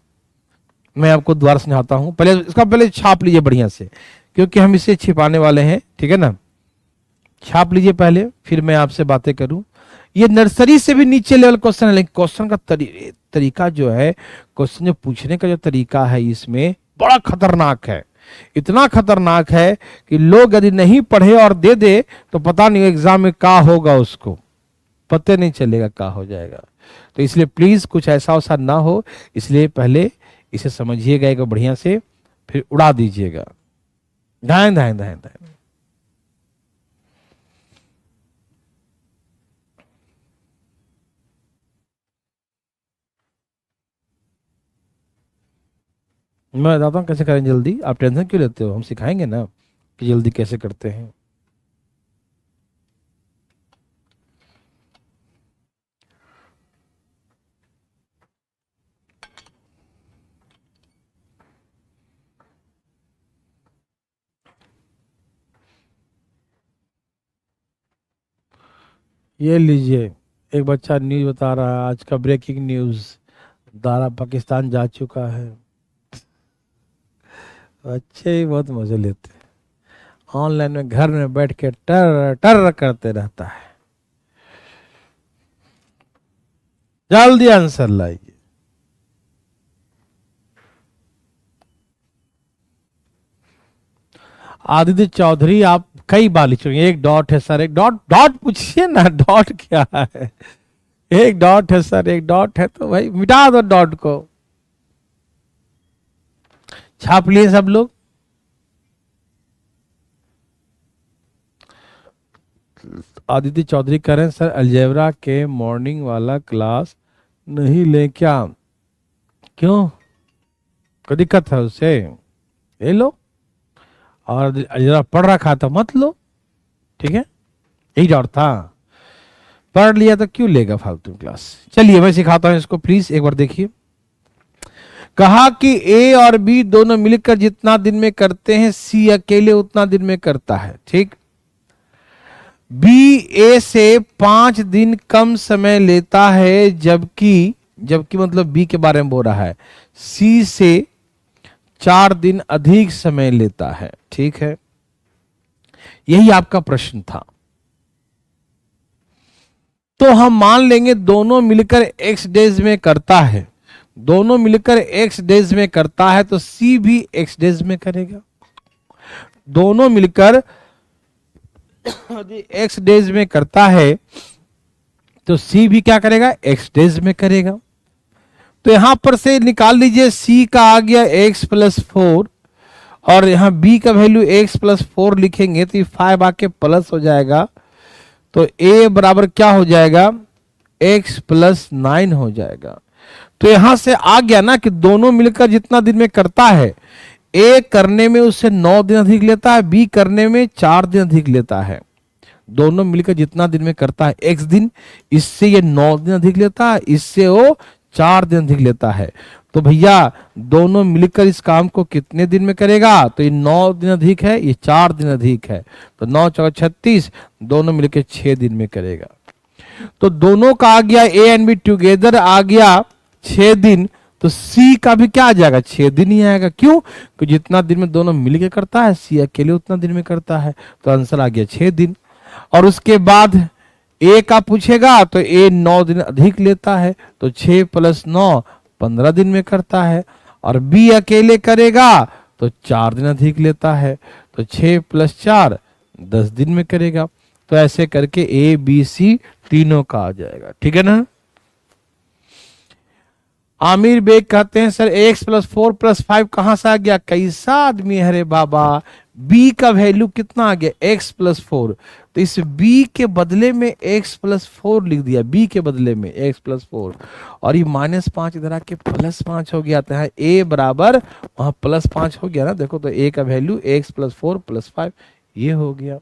मैं आपको दोबारा समझाता हूं। पहले छाप लीजिए बढ़िया से, क्योंकि हम इसे छिपाने वाले हैं, ठीक है ना। छाप लीजिए पहले, फिर मैं आपसे बातें करूं। ये नर्सरी से भी नीचे लेवल क्वेश्चन है, लेकिन क्वेश्चन का तरीका जो है, क्वेश्चन जो पूछने का जो तरीका है इसमें बड़ा खतरनाक है। इतना खतरनाक है कि लोग यदि नहीं पढ़े और दे दे तो पता नहीं एग्जाम में क्या होगा, उसको पता नहीं चलेगा क्या हो जाएगा। तो इसलिए प्लीज कुछ ऐसा वैसा ना हो, इसलिए पहले इसे समझिएगा एक बढ़िया से, फिर उड़ा दीजिएगा। धाएं धाएं धाएं धाएं। मैं बताता हूँ कैसे करें जल्दी, आप टेंशन क्यों लेते हो, हम सिखाएंगे ना कि जल्दी कैसे करते हैं। ये लीजिए, एक बच्चा न्यूज बता रहा है, आज का ब्रेकिंग न्यूज, दारा पाकिस्तान जा चुका है। बच्चे ही बहुत मजे लेते हैं, ऑनलाइन में घर में बैठ के टर टर करते रहता है। जल्दी आंसर लाइए। आदित्य चौधरी, आप कई बार लिख चुके हैं। एक डॉट है सर, एक डॉट, डॉट पूछिए ना, डॉट क्या है। एक डॉट है सर, एक डॉट है, तो भाई मिटा दो डॉट को। छाप लिए सब लोग? आदित्य चौधरी कह रहे हैं सर अलजेब्रा के मॉर्निंग वाला क्लास नहीं ले क्या, क्यों, कोई दिक्कत है उससे? ले लो, और अलजेब्रा पढ़ रखा तो मत लो, ठीक है। यही डाउट था, पढ़ लिया तो क्यों लेगा फालतू क्लास। चलिए मैं सिखाता हूं इसको, प्लीज एक बार देखिए। कहा कि ए और बी दोनों मिलकर जितना दिन में करते हैं, सी अकेले उतना दिन में करता है, ठीक। बी ए से 5 दिन कम समय लेता है, जबकि जबकि मतलब बी के बारे में बोल रहा है, सी से 4 दिन अधिक समय लेता है, ठीक है। यही आपका प्रश्न था। तो हम मान लेंगे दोनों मिलकर x डेज में करता है, दोनों मिलकर x डेज में करता है, तो सी भी x डेज में करेगा। दोनों मिलकर x डेज में करता है तो सी भी क्या करेगा, x डेज में करेगा। तो यहां पर से निकाल लीजिए, सी का आ गया x + 4, और यहां b का वैल्यू x + 4 लिखेंगे तो ये 5 आके प्लस हो जाएगा। तो a बराबर क्या हो जाएगा, x + 9 हो जाएगा। तो यहां से आ गया ना कि दोनों मिलकर जितना दिन में करता है, ए करने में उससे 9 दिन अधिक लेता है, बी करने में 4 दिन अधिक लेता है। दोनों मिलकर जितना दिन में करता है x दिन, इससे ये 9 दिन अधिक लेता है, इससे वो 4 दिन अधिक लेता है। तो भैया दोनों मिलकर इस काम को कितने दिन में करेगा, तो ये 9 दिन अधिक है, ये 4 दिन अधिक है, तो 9 × 36, दोनों मिलकर 6 दिन में करेगा। तो दोनों का आ गया ए एंड बी टुगेदर आ गया 6 दिन, तो सी का भी क्या आ जाएगा, 6 दिन ही आएगा। क्यों, कि जितना दिन में दोनों मिलकर करता है, सी अकेले उतना दिन में करता है, तो आंसर आ गया 6 दिन। और उसके बाद ए का पूछेगा तो ए 9 दिन अधिक लेता है, तो 6 + 9 15 दिन में करता है। और बी अकेले करेगा तो 4 दिन अधिक लेता है, तो 6 + 4 10 दिन में करेगा। तो ऐसे करके ए बी सी तीनों का आ जाएगा, ठीक है ना। आमिर बेग कहते हैं सर x + 4 + 5 कहां से आ गया, कैसा आदमी है रे बाबा, b का वैल्यू कितना आ गया x प्लस 4, तो इस b के बदले में x प्लस 4 लिख दिया, b के बदले में x प्लस 4, और ये -5 इधर आके +5 हो गया, तो यहाँ a बराबर वहां +5 हो गया ना, देखो तो a का वैल्यू x प्लस 4 प्लस 5 ये हो गया।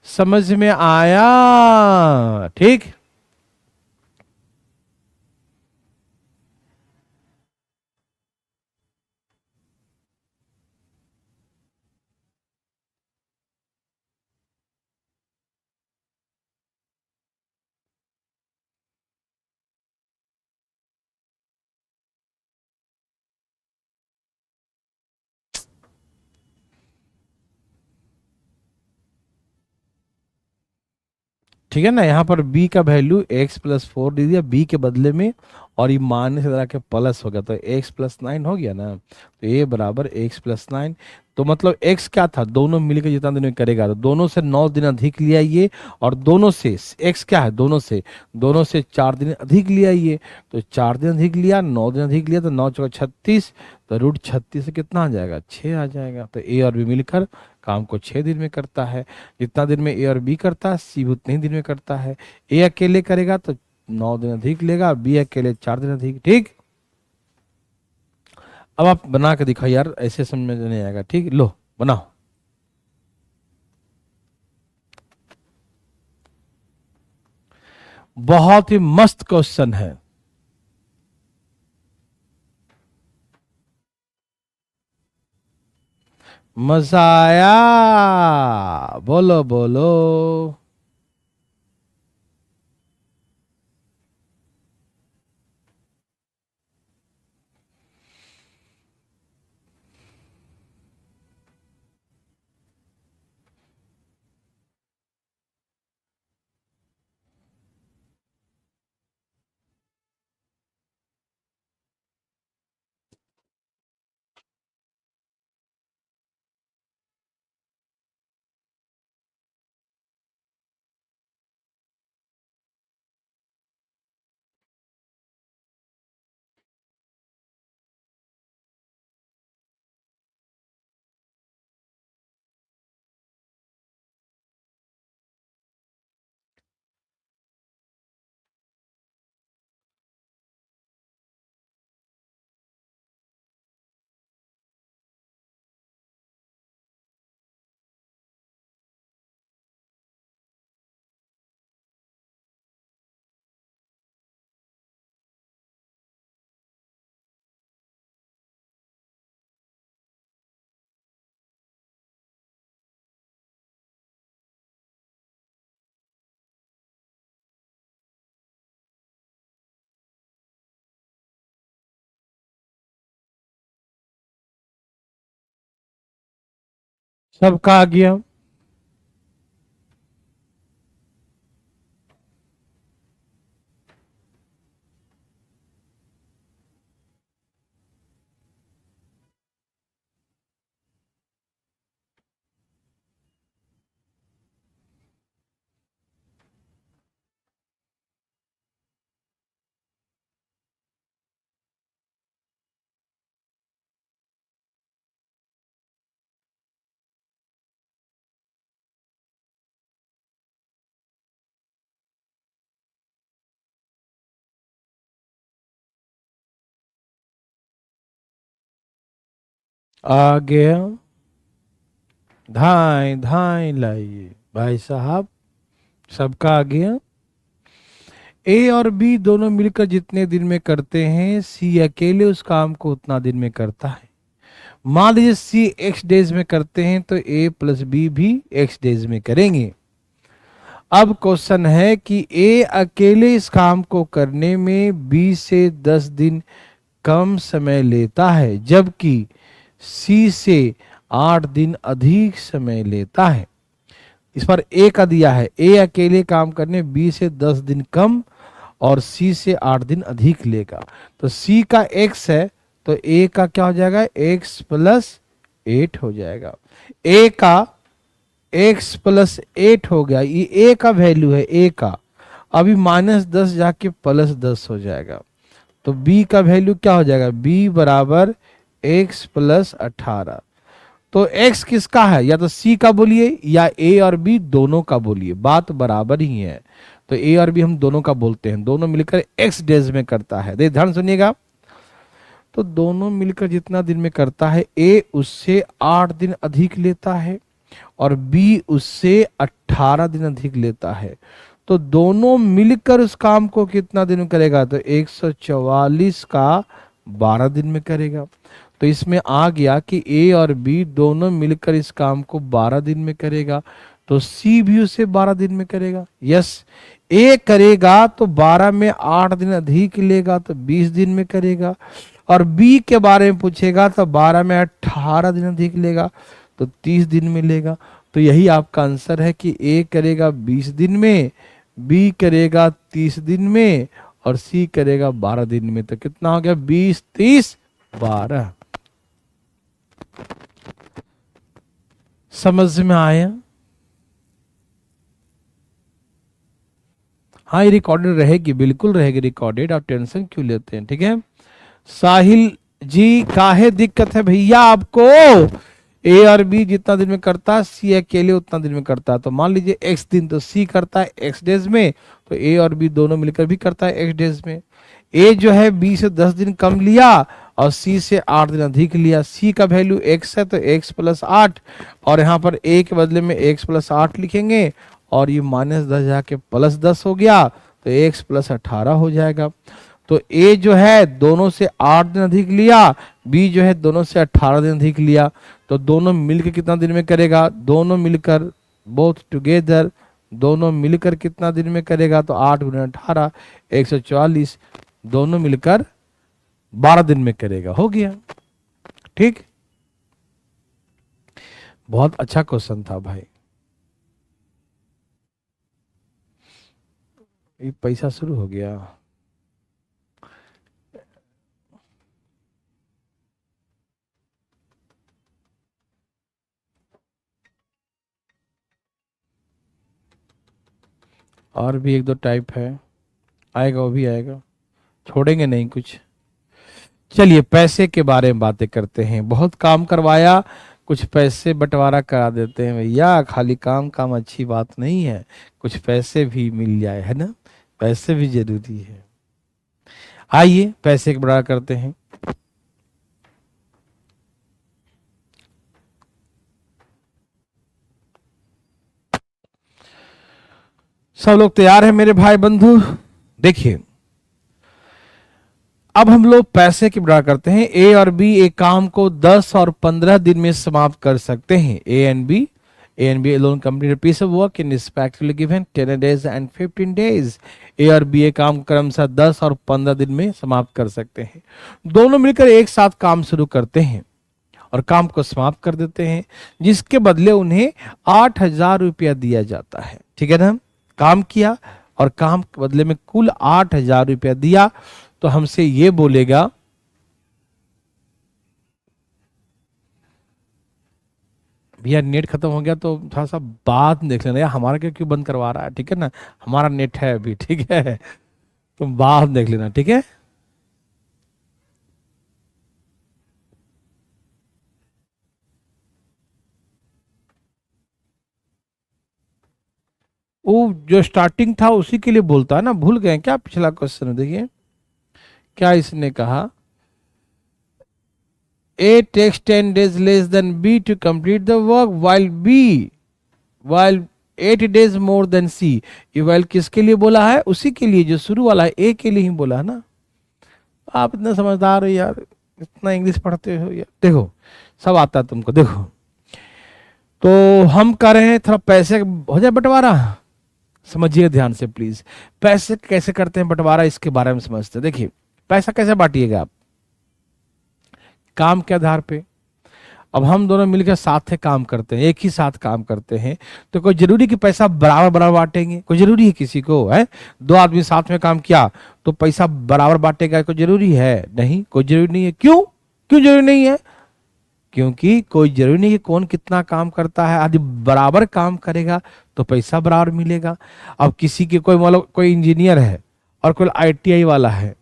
समझ में आया? ठीक। ठीक है ना, यहाँ पर b का वैल्यू x प्लस 4 दे दिया b के बदले में, और ये माइनस से इधर के प्लस हो गया, तो x प्लस 9 हो गया ना, तो a बराबर x प्लस 9। तो मतलब x क्या था, दोनों मिलकर जितना दिन में करेगा, तो दोनों से 9 दिन अधिक लिया ये, और दोनों से x क्या है, दोनों से 4 दिन अधिक लिया ये, तो 4 दिन अधिक लिया, 9 दिन अधिक लिया, तो 9 चौका 36, तो √36 से कितना आ जाएगा, 6 आ जाएगा। तो a और b मिलकर काम को 6 दिन में करता है। जितना दिन में ए और बी करता है, सी भी उतने ही दिन में करता है। ए अकेले करेगा तो 9 दिन अधिक लेगा, बी अकेले 4 दिन अधिक। ठीक, अब आप बना के दिखाओ यार, ऐसे समझ में नहीं आएगा। ठीक, लो बनाओ। बहुत ही मस्त क्वेश्चन है। मजा आया? बोलो बोलो। सबका आ गया? आ गया। धाई धाई लाइए भाई साहब, सबका आ गया। ए और बी दोनों मिलकर जितने दिन में करते हैं, सी अकेले उस काम को उतना दिन में करता है। मान लीजिए सी x डेज में करते हैं, तो a प्लस बी भी x डेज में करेंगे। अब क्वेश्चन है कि ए अकेले इस काम को करने में b से 10 दिन कम समय लेता है, जबकि सी से 8 दिन अधिक समय लेता है। इस पर ए का दिया है, ए अकेले काम करने बी से 10 दिन कम और सी से 8 दिन अधिक लेगा। तो सी का x है, तो ए का क्या हो जाएगा, x प्लस 8 हो जाएगा। ए का x प्लस 8 हो गया, ये ए का वैल्यू है, ए का। अभी -10 जाके +10 हो जाएगा, तो b का वैल्यू क्या हो जाएगा, b बराबर x प्लस 18। तो x किसका है, या तो c का बोलिए या a और b दोनों का बोलिए, बात बराबर ही है। तो a और b हम दोनों का बोलते हैं, दोनों मिलकर x डेज में करता है। देखिए ध्यान सुनिएगा, तो दोनों मिलकर जितना दिन में करता है, a उससे 8 दिन अधिक लेता है और b उससे 18 दिन अधिक लेता है। तो दोनों मिलकर उस काम को कितना दिन में करेगा, तो 144 का 12 दिन में करेगा। तो इसमें आ गया कि a और b दोनों मिलकर इस काम को 12 दिन में करेगा, तो c भी उसे 12 दिन में करेगा। यस, a करेगा तो 12 में 8 दिन अधिक लेगा तो 20 दिन में करेगा, और b के बारे में पूछेगा तो 12 में 18 दिन अधिक लेगा तो 30 दिन में लेगा। तो यही आपका आंसर है कि a करेगा 20 दिन में, b करेगा 30 दिन में और c करेगा 12 दिन में। तो कितना हो गया, 20 30 12। समझ में आया? हाँ, ये रिकॉर्डेड रहेगी, बिल्कुल रहेगी रिकॉर्डेड, आप टेंशन क्यों लेते हैं, ठीक है। साहिल जी, काहे दिक्कत है भैया आपको, ए और बी जितना दिन में करता है सी अकेले उतना दिन में करता है। तो मान लीजिए एक्स दिन, तो सी करता है एक्स डेज में, तो ए और बी दोनों मिलकर भी करता है एक्स डेज में। ए जो है बी से 10 दिन कम लिया और सी से 8 दिन अधिक लिया। सी का वैल्यू एक्स है तो एक्स प्लस 8, और यहाँ पर ए के बदले में एक्स प्लस 8 लिखेंगे और ये -10 जाके +10 हो गया तो एक्स प्लस 18 हो जाएगा। तो ए जो है दोनों से 8 दिन अधिक लिया, बी जो है दोनों से 18 दिन अधिक लिया, तो दोनों मिलकर कितना दिन में करेगा, दोनों मिलकर बोथ टुगेदर दोनों मिलकर कितना दिन में करेगा, तो 8 गुना 18 144, दोनों मिलकर 12 दिन में करेगा। हो गया, ठीक। बहुत अच्छा क्वेश्चन था भाई। ये पैसा शुरू हो गया। और भी 1-2 टाइप है, आएगा वो भी आएगा, छोड़ेंगे नहीं कुछ। चलिए पैसे के बारे में बातें करते हैं। बहुत काम करवाया, कुछ पैसे बंटवारा करा देते हैं भैया। खाली काम काम अच्छी बात नहीं है, कुछ पैसे भी मिल जाए, है ना, पैसे भी जरूरी है। आइए पैसे का बंटवारा करते हैं। सब लोग तैयार हैं मेरे भाई बंधु? देखिए अब हम लोग पैसे की बंटवारा करते हैं। ए और बी एक काम को 10 और 15 दिन में समाप्त कर सकते हैं। A and B alone complete a piece of work in respectively given 10 days and 15 days। ए और बी एक काम क्रमशः 10 और 15 दिन में समाप्त कर सकते हैं। दोनों मिलकर एक साथ काम शुरू करते हैं और काम को समाप्त कर देते हैं, जिसके बदले उन्हें 8,000 रुपया दिया जाता है। ठीक है ना, काम किया और काम के बदले में कुल 8,000 रुपया दिया, तो हमसे ये बोलेगा भैया नेट खत्म हो गया तो थोड़ा सा बात देख लेना, यार हमारा क्यों बंद करवा रहा है, ठीक है ना, हमारा नेट है अभी, ठीक है, तुम बात देख लेना, ठीक है। वो जो स्टार्टिंग था उसी के लिए बोलता है ना, भूल गए क्या पिछला क्वेश्चन? देखिए क्या इसने कहा, A takes 10 days less than B to complete the work while 8 days more than C। ये while किसके लिए बोला है? उसी के लिए जो शुरू वाला है, A के लिए ही बोला है ना। आप इतना समझदार हो यार, इतना इंग्लिश पढ़ते हो यार, देखो सब आता है तुमको। देखो तो हम कर रहे हैं थोड़ा पैसे हो जाए बंटवारा, समझिए ध्यान से प्लीज। पैसे कैसे करते हैं बंटवारा, इसके बारे में समझते हैं। देखिए पैसा कैसे बांटिएगा आप, काम के आधार पे। अब हम दोनों मिलकर साथ में काम करते हैं, एक ही साथ काम करते हैं, तो कोई जरूरी कि पैसा बराबर बराबर बांटेंगे? कोई जरूरी है किसी को? है दो आदमी साथ में काम किया तो पैसा बराबर बांटेगा, कोई जरूरी है? नहीं, कोई जरूरी नहीं है। क्यों जरूरी नहीं है? क्योंकि कोई जरूरी नहीं कि कौन कितना काम करता है, यदि बराबर काम करेगा तो पैसा बराबर मिलेगा। अब किसी के कोई मतलब कोई इंजीनियर है और कोई ITI वाला है,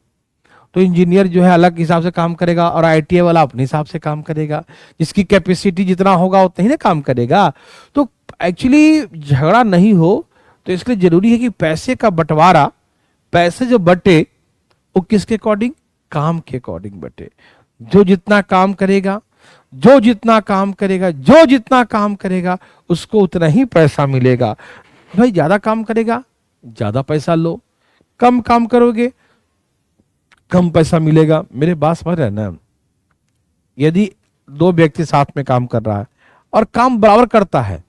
तो इंजीनियर जो है अलग हिसाब से काम करेगा और आईटीआई वाला अपने हिसाब से काम करेगा। जिसकी कैपेसिटी जितना होगा उतना ही ना काम करेगा। तो एक्चुअली झगड़ा नहीं हो, तो इसलिए जरूरी है कि पैसे का बंटवारा, पैसे जो बटे वो किसके अकॉर्डिंग, काम के अकॉर्डिंग बटे। जो जितना काम करेगा, जो जितना काम करेगा, जो जितना काम करेगा उसको उतना ही पैसा मिलेगा। भाई ज्यादा काम करेगा ज्यादा पैसा लो, कम काम करोगे कम पैसा मिलेगा। मेरे बात समझ रहे हैं ना? यदि दो व्यक्ति साथ में काम कर रहा है और काम बराबर करता है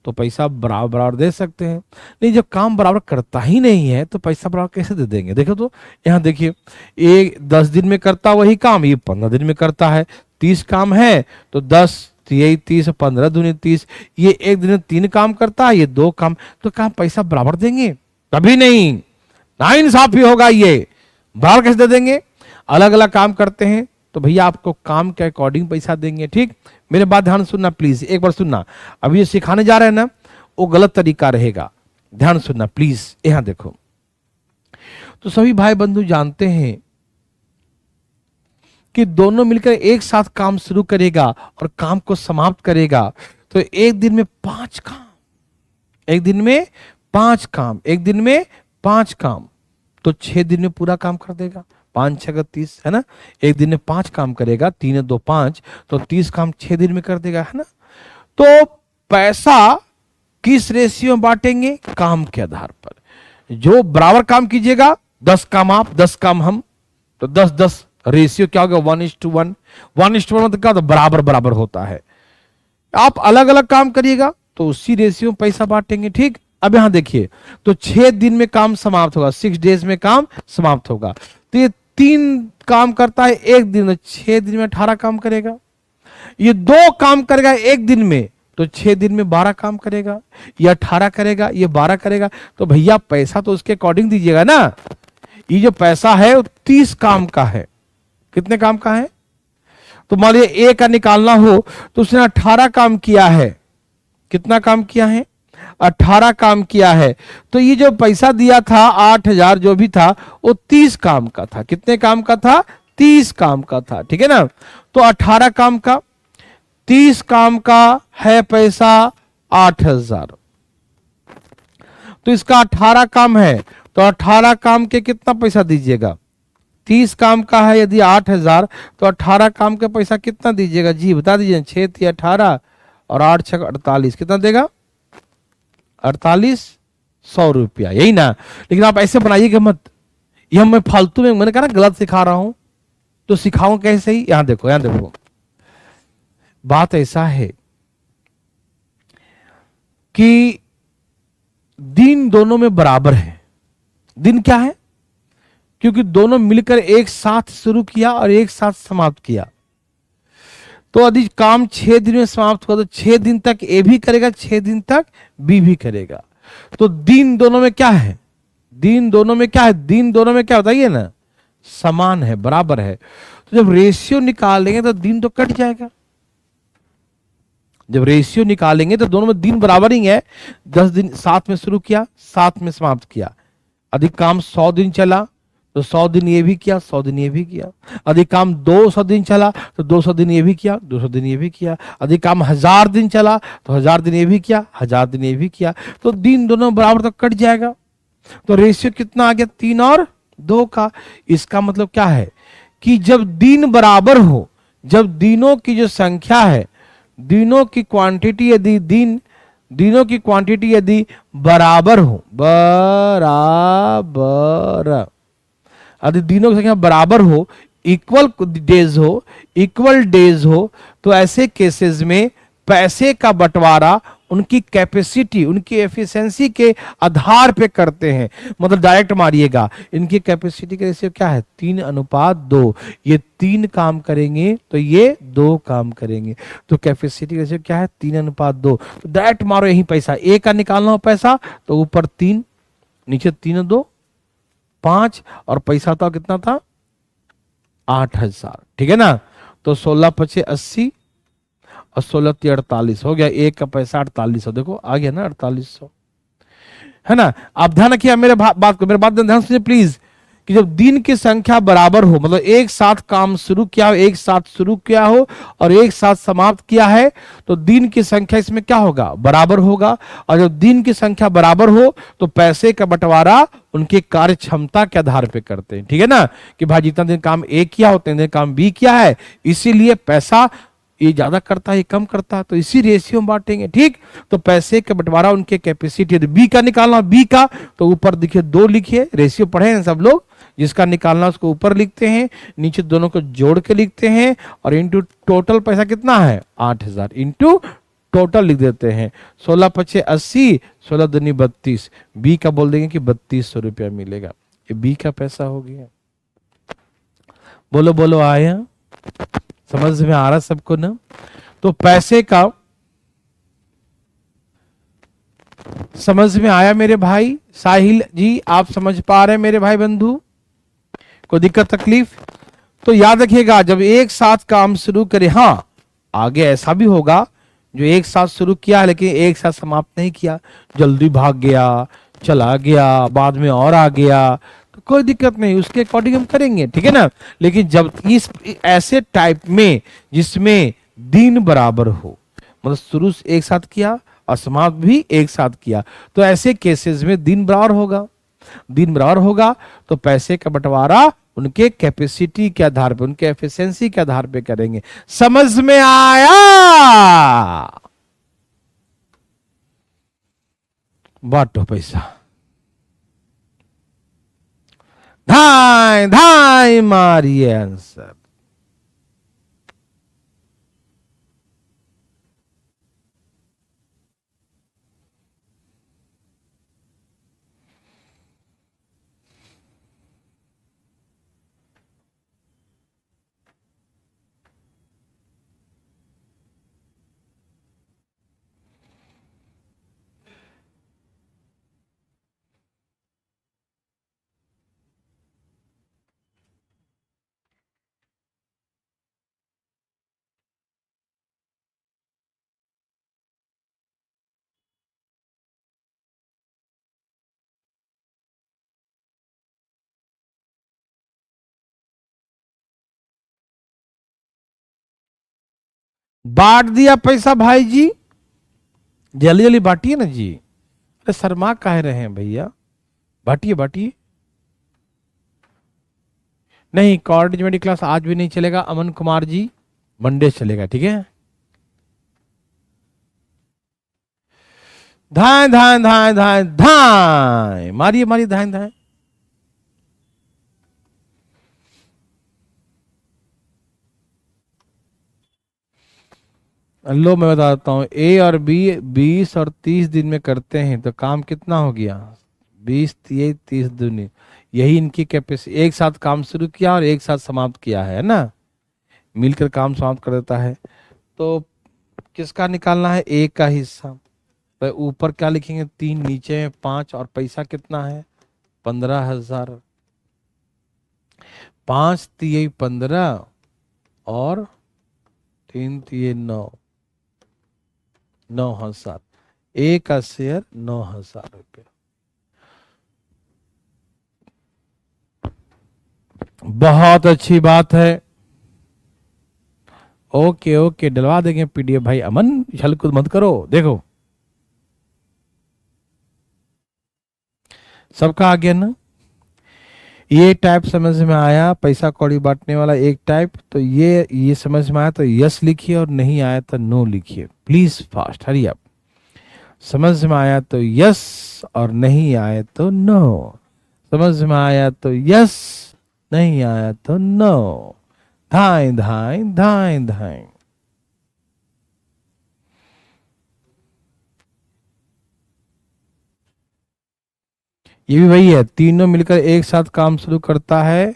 तो पैसा बराबर बराबर दे सकते हैं। नहीं, जब काम बराबर करता ही नहीं है तो पैसा बराबर कैसे दे देंगे? देखो तो यहाँ देखिए, एक 10 दिन में करता वही काम, ये 15 दिन में करता है। 30 काम है तो 10 यही 30, 15 दूनी 30। ये एक दिन में 3 काम करता है, ये 2 काम, तो क्या पैसा बराबर देंगे? कभी नहीं, नाइंसाफी होगा। ये बराबर कैसे दे देंगे? अलग अलग काम करते हैं तो भैया आपको काम के अकॉर्डिंग पैसा देंगे। ठीक, मेरे बात ध्यान सुनना प्लीज, एक बार सुनना। अभी ये सिखाने जा रहे हैं ना, वो गलत तरीका रहेगा, ध्यान सुनना प्लीज। यहां देखो, तो सभी भाई बंधु जानते हैं कि दोनों मिलकर एक साथ काम शुरू करेगा और काम को समाप्त करेगा तो एक दिन में 5 काम, एक दिन में 5 काम, एक दिन में 5 काम, तो 6 दिन में पूरा काम कर देगा। 5 6 30 है ना, एक दिन में 5 काम करेगा, 3 2 5, तो 30 काम 6 दिन में कर देगा, है ना। तो पैसा किस रेशियो में बांटेंगे? काम के आधार पर। जो बराबर काम कीजिएगा, 10 काम आप 10 काम हम, तो 10 10 रेशियो क्या होगा? 1:1। 1:1 मतलब क्या होता है? बराबर बराबर होता है। आप अलग अलग काम करिएगा तो उसी रेशियो में पैसा बांटेंगे। ठीक, अब यहां देखिए, तो 6 दिन में काम समाप्त होगा, 6 डेज में काम समाप्त होगा। तो ये 3 काम करता है एक दिन में, 6 दिन में 18 काम करेगा। ये 2 काम करेगा एक दिन में, तो 6 दिन में 12 काम करेगा। ये 18 करेगा, ये 12 करेगा। तो भैया पैसा तो उसके अकॉर्डिंग दीजिएगा ना। ये जो पैसा है वो 30 काम का है। कितने काम का है? तो मान लीजिए ए का निकालना हो तो उसने 18 काम किया है। कितना काम किया है? 18 काम किया है। तो ये जो पैसा दिया था 8000 जो भी था वो 30 काम का था। कितने काम का था? 30 काम का था। ठीक है ना। तो 18 काम का, 30 काम का है पैसा 8000। तो इसका 18 काम है तो 18 काम के कितना पैसा दीजिएगा? 30 काम का है यदि 8000 तो 18 काम के पैसा कितना दीजिएगा जी? बता दीजिए। 6 3 18 और 8 6 48, कितना देगा? 4800 रुपया, यही ना। लेकिन आप ऐसे बनाइएगा मत, ये मैं फालतू में, मैंने कहा ना गलत सिखा रहा हूं, तो सिखाऊं कैसे ही? यहां देखो, यहां देखो, बात ऐसा है कि दिन दोनों में बराबर है। दिन क्या है? क्योंकि दोनों मिलकर एक साथ शुरू किया और एक साथ समाप्त किया। तो यदि काम 6 दिन में समाप्त हुआ तो 6 दिन तक ए भी करेगा, 6 दिन तक बी भी करेगा। तो दिन दोनों में क्या है? दिन दोनों में क्या है? दिन दोनों में क्या बताइए ना? समान है, बराबर है। तो जब रेशियो निकालेंगे तो दिन तो कट जाएगा। जब रेशियो निकालेंगे तो दोनों में दिन बराबर ही है। 10 दिन साथ में शुरू किया, साथ में समाप्त किया। अधिक काम 100 दिन चला तो 100 दिन ये भी किया, 100 दिन ये भी किया। अधिक काम 200 दिन चला तो 200 दिन ये भी किया, 200 दिन ये भी किया। अधिक काम 1000 दिन चला तो 1000 दिन ये भी किया, 1000 दिन ये भी किया। तो दिन दोनों बराबर तो कट जाएगा। तो रेशियो कितना आ गया? 3 और 2 का। इसका मतलब क्या है कि जब दिन बराबर हो, जब दिनों की जो संख्या है, दिनों की क्वांटिटी यदि दिनों की क्वांटिटी यदि बराबर हो, बराबर, यदि दिनों की संख्या बराबर हो, इक्वल डेज हो, तो ऐसे केसेस में पैसे का बंटवारा उनकी कैपेसिटी, उनकी एफिशिएंसी के आधार पे करते हैं। मतलब डायरेक्ट मारिएगा, इनकी कैपेसिटी का रेशियो क्या है? 3:2। ये 3 काम करेंगे तो ये 2 काम करेंगे। तो कैपेसिटी का रेशियो क्या है? 3:2। तो डायरेक्ट मारो यही पैसा। ए का निकालना हो पैसा तो ऊपर 3, नीचे 3 2 5, और पैसा था कितना था? 8000। ठीक है ना। तो 16 5 80 और 16 3 48 हो गया। एक का पैसा 4800, देखो आ गया ना 4800, है ना। आप ध्यान रखिए मेरे बात को, मेरे बात ध्यान सुनिए प्लीज, कि जब दिन की संख्या बराबर हो, मतलब एक साथ काम शुरू किया हो, एक साथ शुरू किया हो और एक साथ समाप्त किया है, तो दिन की संख्या इसमें क्या होगा, बराबर होगा। और जब दिन की संख्या बराबर हो तो पैसे का बंटवारा उनके कार्य क्षमता के आधार पे करते हैं, ठीक है ना, कि भाई जितना दिन काम ए किया उतने दिन काम बी किया है, इसीलिए पैसा ये ज्यादा करता है ये कम करता है, तो इसी रेशियो में बांटेंगे, ठीक। तो पैसे का बंटवारा उनके कैपेसिटी, बी का निकालना, बी का तो ऊपर देखिए 2 लिखिए, रेशियो पढ़े हैं सब लोग, जिसका निकालना उसको ऊपर लिखते हैं, नीचे दोनों को जोड़ के लिखते हैं, और इंटू टोटल पैसा कितना है 8,000 इंटू टोटल लिख देते हैं, 16 पचे 80, 16 दूनी 32, बी का बोल देंगे कि 3200 रुपया मिलेगा, ये बी का पैसा हो गया। बोलो बोलो आया, समझ में आ रहा सबको ना। तो पैसे का समझ में आया मेरे भाई साहिल जी, आप समझ पा रहे हैं मेरे भाई बंधु, कोई दिक्कत तकलीफ? तो याद रखिएगा जब एक साथ काम शुरू करें, हाँ आगे ऐसा भी होगा जो एक साथ शुरू किया लेकिन एक साथ समाप्त नहीं किया, जल्दी भाग गया, चला गया, बाद में और आ गया, तो कोई दिक्कत नहीं, उसके अकॉर्डिंग हम करेंगे, ठीक है ना। लेकिन जब इस ऐसे टाइप में जिसमें दिन बराबर हो, मतलब शुरू से एक साथ किया और समाप्त भी एक साथ किया, तो ऐसे केसेस में दिन बराबर होगा। दिन बराबर होगा तो पैसे का बंटवारा उनके कैपेसिटी के आधार पे, उनके एफिशिएंसी के आधार पे करेंगे। समझ में आया? बांटो पैसा, धाय धाय मारिए आंसर। बांट दिया पैसा भाई जी, जल्दी जल्दी बांटिए ना जी, अरे शर्मा काहे रहे हैं भैया, बांटिए बांटिए। नहीं कोऑर्डिनेटिव क्लास आज भी नहीं चलेगा अमन कुमार जी, मंडे चलेगा, ठीक है। धाय धाय धाय धाय धाय मारिए मारिए धाय धाय। लो मैं बताता हूँ, ए और बी 20 और 30 दिन में करते हैं तो काम कितना हो गया, 20 30 30 दूनी, यही इनकी कैपेसिटी, एक साथ काम शुरू किया और एक साथ समाप्त किया है ना, मिलकर काम समाप्त कर देता है। तो किसका निकालना है, ए का हिस्सा, तो ऊपर क्या लिखेंगे 3, नीचे 5, और पैसा कितना है 15,000, 5 तिये 15 और 3 तिये 9, 9,000, ए का शेयर 9,000 रुपये। बहुत अच्छी बात है, ओके ओके डलवा देंगे पीडीएफ भाई अमन, छल मत करो, देखो सबका आ गया ना, ये टाइप समझ में आया, पैसा कौड़ी बांटने वाला एक टाइप, तो ये समझ में आया तो यस लिखिए और नहीं आया तो नो लिखिए, प्लीज फास्ट हरी अप। समझ में आया तो यस और नहीं आया तो नो, समझ में आया तो यस, नहीं आया तो नो, धाए धाए धाए धाए। ये भी वही है, तीनों मिलकर एक साथ काम शुरू करता है,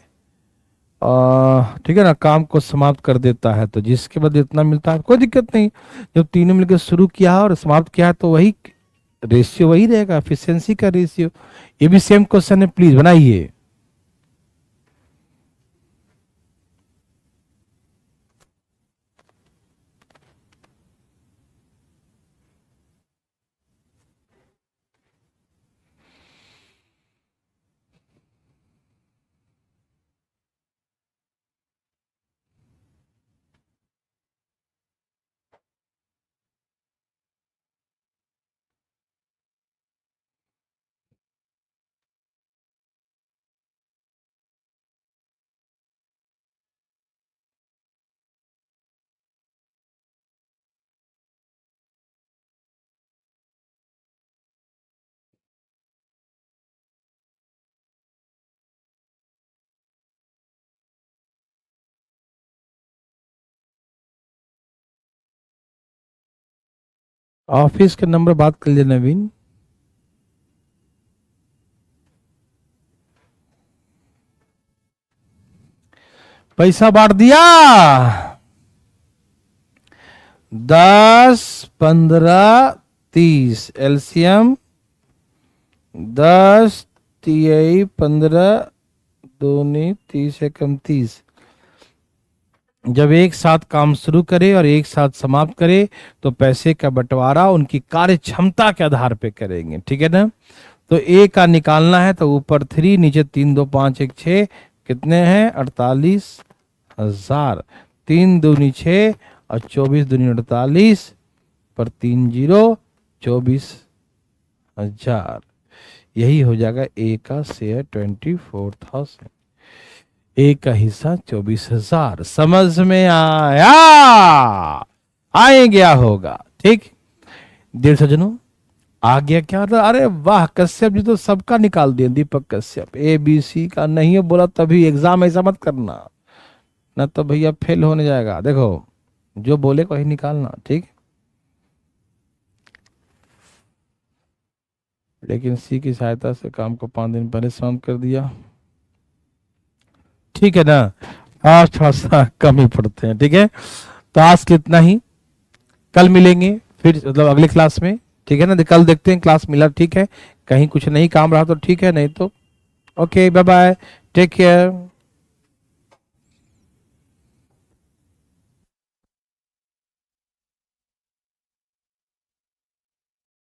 ठीक है ना, काम को समाप्त कर देता है, तो जिसके बाद इतना मिलता है कोई दिक्कत नहीं, जब तीनों मिलकर शुरू किया और समाप्त किया है तो वही रेशियो वही रहेगा, एफिशिएंसी का रेशियो। ये भी सेम क्वेश्चन है, प्लीज बनाइए। ऑफिस के नंबर बात कर लिया नवीन। पैसा बांट दिया 10, 15, 30 एलसीएम 10 तिहाई 15 दूनी 30 एकम 30। जब एक साथ काम शुरू करे और एक साथ समाप्त करे तो पैसे का बंटवारा उनकी कार्य क्षमता के आधार पे करेंगे, ठीक है ना। तो ए का निकालना है तो ऊपर 3 नीचे 3 2 5 1 6 कितने हैं 48,000। 3 दूनी 6 और 24 दूनी 48 पर 3 0 24,000। यही हो जाएगा ए का शेयर 24,000, ए का हिस्सा 24,000। समझ में आया? आए गया होगा, ठीक। देर सज्जनों आ गया क्या था? अरे वाह, कश्यप जी तो सबका निकाल दिए। दीपक कश्यप ए बी सी का नहीं बोला तभी एग्जाम ऐसा मत करना, ना तो भैया फेल होने जाएगा। देखो जो बोले वही निकालना, ठीक। लेकिन सी की सहायता से काम को 5 दिन पहले समाप्त कर दिया, ठीक है ना। आज थोड़ा सा कम ही पढ़ते हैं, ठीक है। तो आज के इतना ही, कल मिलेंगे फिर मतलब अगले क्लास में, ठीक है ना। कल देखते हैं क्लास मिला, ठीक है। कहीं कुछ नहीं काम रहा तो ठीक है, नहीं तो okay, bye bye, take care.